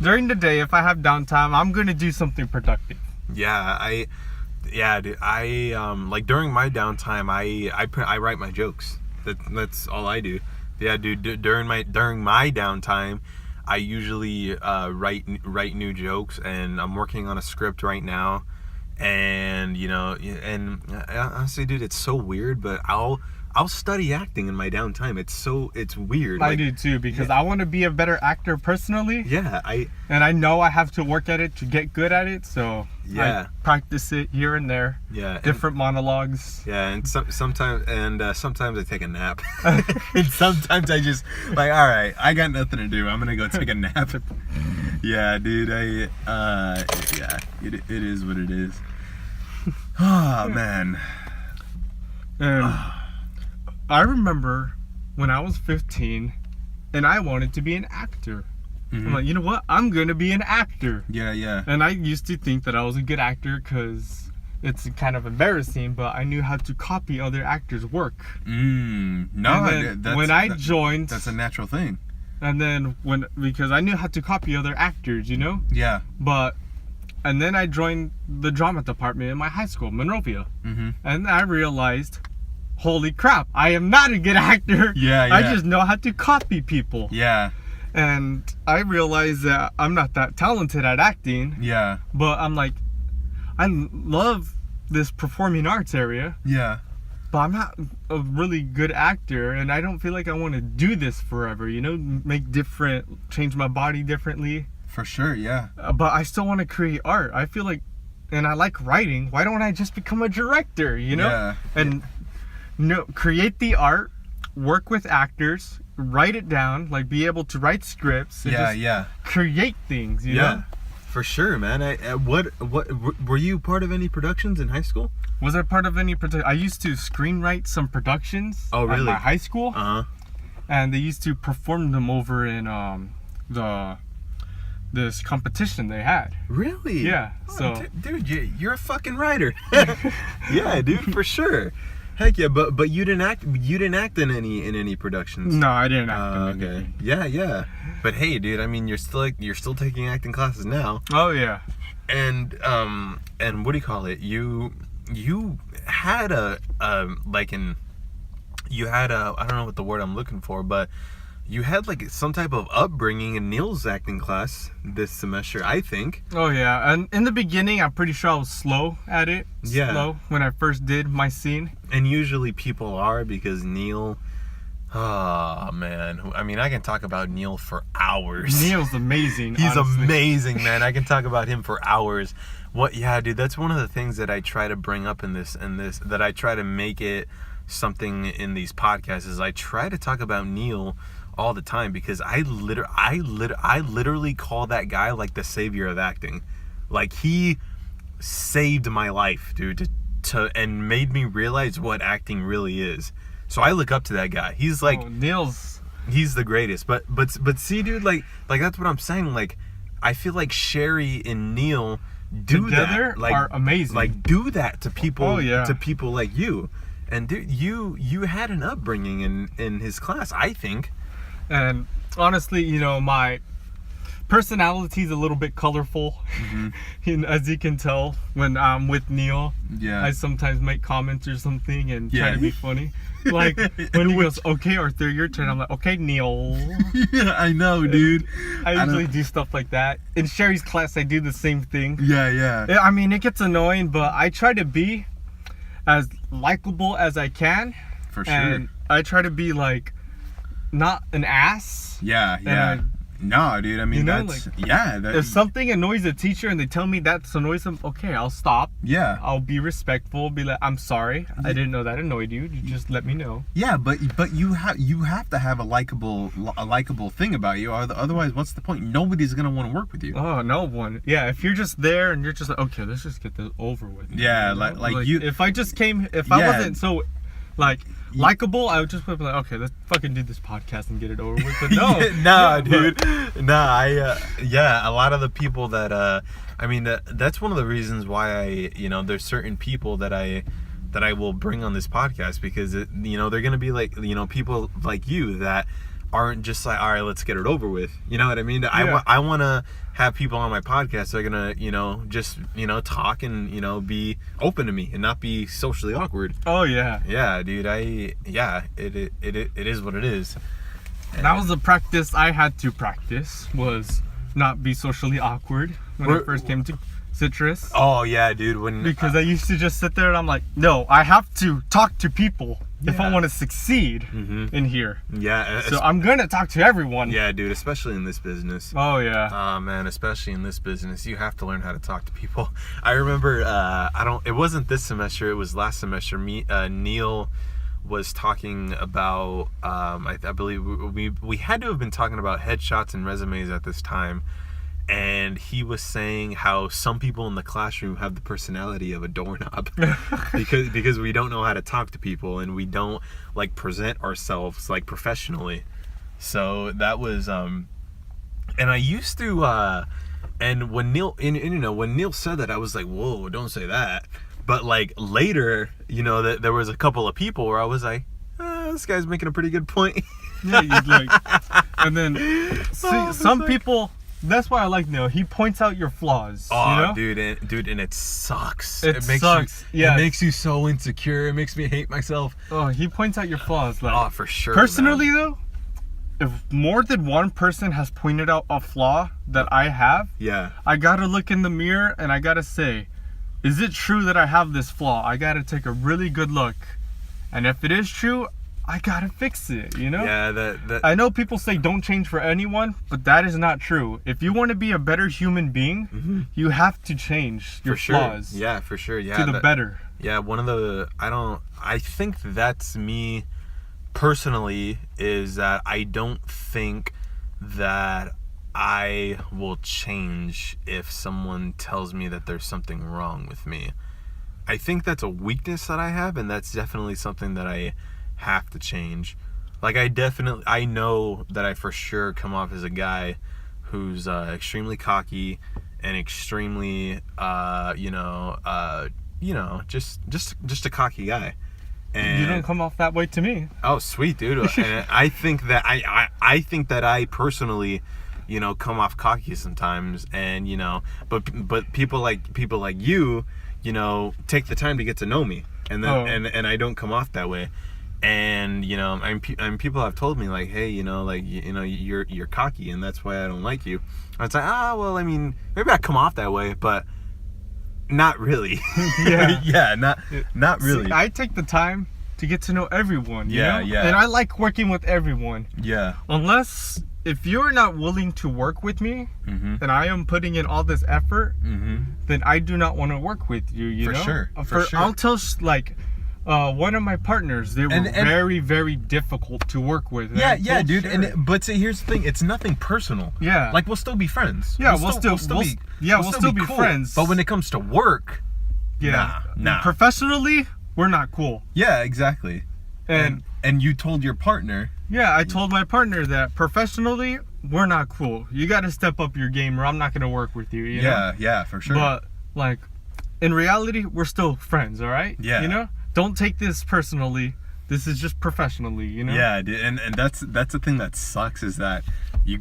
during the day, if I have downtime, I'm gonna do something productive. Yeah, dude. Like, during my downtime, I write my jokes. That's all I do. Yeah, dude. During my downtime, I usually write new jokes, and I'm working on a script right now. And honestly, dude, it's so weird, but I'll study acting in my downtime. It's weird. I do too, because I want to be a better actor personally. Yeah, and I know I have to work at it to get good at it, so I practice it here and there. Yeah, different monologues. Yeah, and sometimes I take a nap, and sometimes I just like, all right, I got nothing to do. I'm gonna go take a nap. Yeah, dude. It is what it is. Oh man. I remember when I was 15 and I wanted to be an actor. I'm like, you know what? I'm going to be an actor. Yeah. And I used to think that I was a good actor because it's kind of embarrassing, but I knew how to copy other actors' work. When I joined... That's a natural thing. And then because I knew how to copy other actors, you know? Yeah. And then I joined the drama department in my high school, Monrovia. And I realized... holy crap, I am not a good actor. Yeah. I just know how to copy people. Yeah. And I realized that I'm not that talented at acting. Yeah. But I'm like, I love this performing arts area. Yeah. But I'm not a really good actor, and I don't feel like I want to do this forever, you know? Change my body differently. For sure, yeah. But I still want to create art. I feel like, and I like writing. Why don't I just become a director, you know? Yeah. And... no, create the art, work with actors, write it down, like be able to write scripts. And create things, you know? For sure, man. What were you part of any productions in high school? Was I part of any I used to screenwrite some productions. Oh, really? At my high school. And they used to perform them over in this competition they had. Really? Yeah. Oh, so, dude, you're a fucking writer. Yeah, dude, for sure. Heck yeah, but you didn't act in any productions. No, I didn't act in any. Yeah. But hey, dude, I mean, you're still taking acting classes now. Oh yeah. And what do you call it? You had I don't know what the word I'm looking for, but you had like some type of upbringing in Neil's acting class this semester, I think. Oh yeah, and in the beginning, I'm pretty sure I was slow at it. Yeah. Slow when I first did my scene. And usually people are, because Neil, oh man, I mean, I can talk about Neil for hours. Neil's amazing. He's honestly. amazing, man. I can talk about him for hours. Yeah, dude, that's one of the things that I try to bring up in this, that I try to make it something in these podcasts, is I try to talk about Neil all the time, because I literally call that guy like the savior of acting. Like, he saved my life, dude, and made me realize what acting really is. So I look up to that guy. He's like, Neil's He's the greatest. But see, dude, like that's what I'm saying. Like, I feel like Sherry and Neil together like, are amazing. Like, do that to people. Oh, yeah. To people like you. And dude, you had an upbringing in his class, I think. And honestly, you know, my personality is a little bit colorful. And as you can tell, when I'm with Neil, I sometimes make comments or something and try to be funny. Like when he goes, okay, Arthur, your turn. I'm like, okay, Neil. Yeah, I know, dude. I usually do stuff like that. In Sherry's class, I do the same thing. Yeah. I mean, it gets annoying, but I try to be as likable as I can. For sure. And I try to be like, not an ass. Yeah. No, dude. I mean, you know, that's like, if something annoys a teacher and they tell me that annoys them, okay, I'll stop. Yeah. I'll be respectful. Be like, I'm sorry. I didn't know that annoyed you. You just let me know. Yeah, but you have to have a likable thing about you. Otherwise, what's the point? Nobody's gonna want to work with you. Oh, no one. Yeah, if you're just there and you're just like, okay, let's just get this over with. Yeah, you know? like you. If I just came, if I wasn't so, like, likable, I would just be like, okay, let's fucking do this podcast and get it over with. But no, dude, a lot of the people that I mean, that's one of the reasons why there's certain people that I will bring on this podcast, because they're gonna be like, people like you that aren't just like, all right, let's get it over with. You know what I mean? Yeah. I want to have people on my podcast that are gonna just talk and be open to me and not be socially awkward. Oh yeah. Yeah, dude. It is what it is. And that was a practice I had to practice, was not be socially awkward when I first came to Caceres. Oh yeah, dude. Because I used to just sit there and I'm like, no, I have to talk to people if I want to succeed in here. Yeah. So I'm gonna talk to everyone. Yeah, dude. Especially in this business. Oh yeah. Oh man, especially in this business, you have to learn how to talk to people. I remember, it wasn't this semester, it was last semester. Neil was talking about, I believe we had to have been talking about headshots and resumes at this time. And he was saying how some people in the classroom have the personality of a doorknob because we don't know how to talk to people and we don't like present ourselves like professionally. So that was and I used to and when Neil when Neil said that, I was like, whoa, don't say that. But like later, that there was a couple of people where I was like, this guy's making a pretty good point. Yeah, you'd like, and then some people. That's why I like Neil. He points out your flaws. Oh, dude, and it sucks. It sucks. It makes you so insecure. It makes me hate myself. Oh, he points out your flaws. Like, for sure. Personally, though, if more than one person has pointed out a flaw that I have, I gotta look in the mirror and I gotta say, is it true that I have this flaw? I gotta take a really good look, and if it is true, I gotta fix it, Yeah, that I know people say don't change for anyone, but that is not true. If you want to be a better human being, you have to change your flaws. Yeah, for sure. Yeah, to the better. Yeah, I think that's me personally, is that I don't think that I will change if someone tells me that there's something wrong with me. I think that's a weakness that I have, and that's definitely something that I have to change. Like I know that I for sure come off as a guy who's extremely cocky and extremely just a cocky guy. And you don't come off that way to me. Oh, sweet, dude. And I think that I think that I personally come off cocky sometimes, and but people like you take the time to get to know me, and then and I don't come off that way. And and people have told me like, hey, you're cocky, and that's why I don't like you. And it's like, well, I mean, maybe I come off that way, but not really. Yeah, not really. See, I take the time to get to know everyone. Yeah. And I like working with everyone. Yeah. Unless if you're not willing to work with me, and I am putting in all this effort, then I do not want to work with you. For sure. For sure. I'll tell one of my partners, they were very, very difficult to work with. Yeah, dude. Sure. But see, here's the thing: it's nothing personal. Yeah. Like, we'll still be friends. Yeah, we'll still be cool. friends. But when it comes to work, nah. Professionally, we're not cool. Yeah, exactly. And And you told your partner. Yeah, I told my partner that professionally, we're not cool. You got to step up your game or I'm not going to work with you, you know? Yeah, for sure. But, like, in reality, we're still friends, all right? Yeah. You know? Don't take this personally. This is just professionally, you know? Yeah, dude, and that's the thing that sucks is that you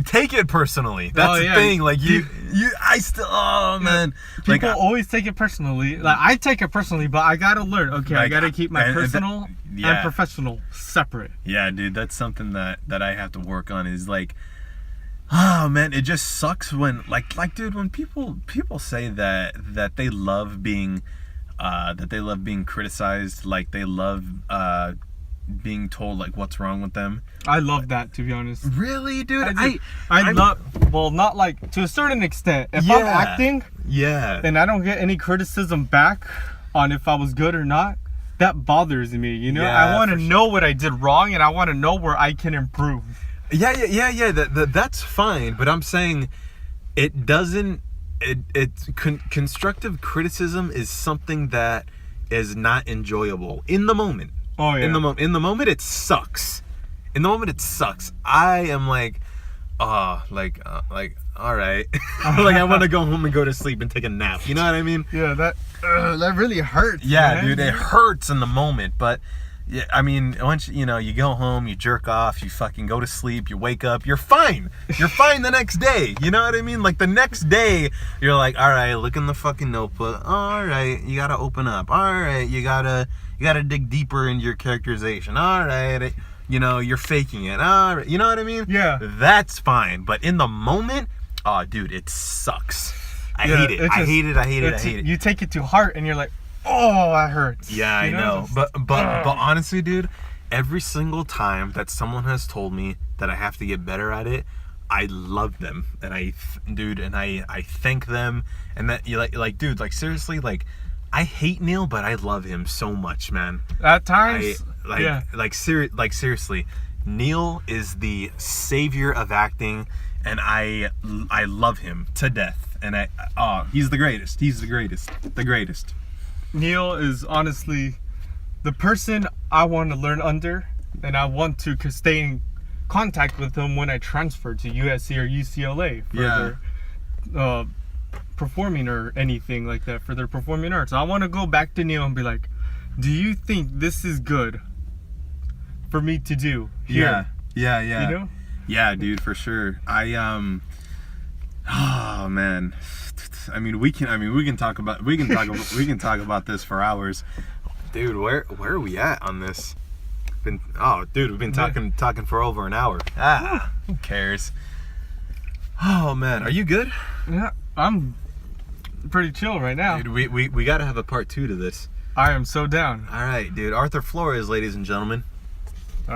take it personally. That's the thing. Like oh man. People like, always take it personally. Like I take it personally, but I gotta learn. Okay, like, I gotta keep my personal and professional separate. Yeah, dude, that's something that I have to work on. Is like, oh man, it just sucks when like dude, when people say that they love being criticized, like they love being told like what's wrong with them. I love that, to be honest. Really, dude? I love, well, not like to a certain extent. If I'm acting, and I don't get any criticism back on if I was good or not, that bothers me. You know, I want to know what I did wrong, and I want to know where I can improve. Yeah. That's fine, but I'm saying it doesn't. Constructive criticism is something that is not enjoyable in the moment. Oh yeah. In the moment it sucks. I am like, all right. Like I want to go home and go to sleep and take a nap. You know what I mean? Yeah, that really hurts. Yeah, man. dude, it hurts in the moment, but yeah, I mean, once you go home, you jerk off, you fucking go to sleep, you wake up, you're fine. You're fine the next day. You know what I mean? Like the next day, you're like, all right, look in the fucking notebook. All right, you gotta open up. All right, you gotta dig deeper into your characterization. All right, you're faking it. All right, you know what I mean? Yeah. That's fine. But in the moment, oh, dude, it sucks. I hate it. I hate it. You take it to heart, and you're like, oh, that hurts. Yeah, I know. But honestly, dude, every single time that someone has told me that I have to get better at it, I love them, and I thank them, and that you like, dude, like seriously, like I hate Neil, but I love him so much, man. At times, seriously, Neil is the savior of acting, and I love him to death, and he's the greatest. He's the greatest. Neil is honestly the person I want to learn under, and I want to stay in contact with him when I transfer to USC or UCLA for their performing or anything like that, for their performing arts. I want to go back to Neil and be like, do you think this is good for me to do here? Yeah. You know? Yeah, dude, for sure. Oh man. I mean, we can talk about this for hours, dude. Where are we at on this? We've been talking for over an hour. Who cares? Oh man, are you good? Yeah, I'm pretty chill right now. Dude, we gotta have a part 2 to this. I am so down. All right, dude. Arthur Flores, ladies and gentlemen.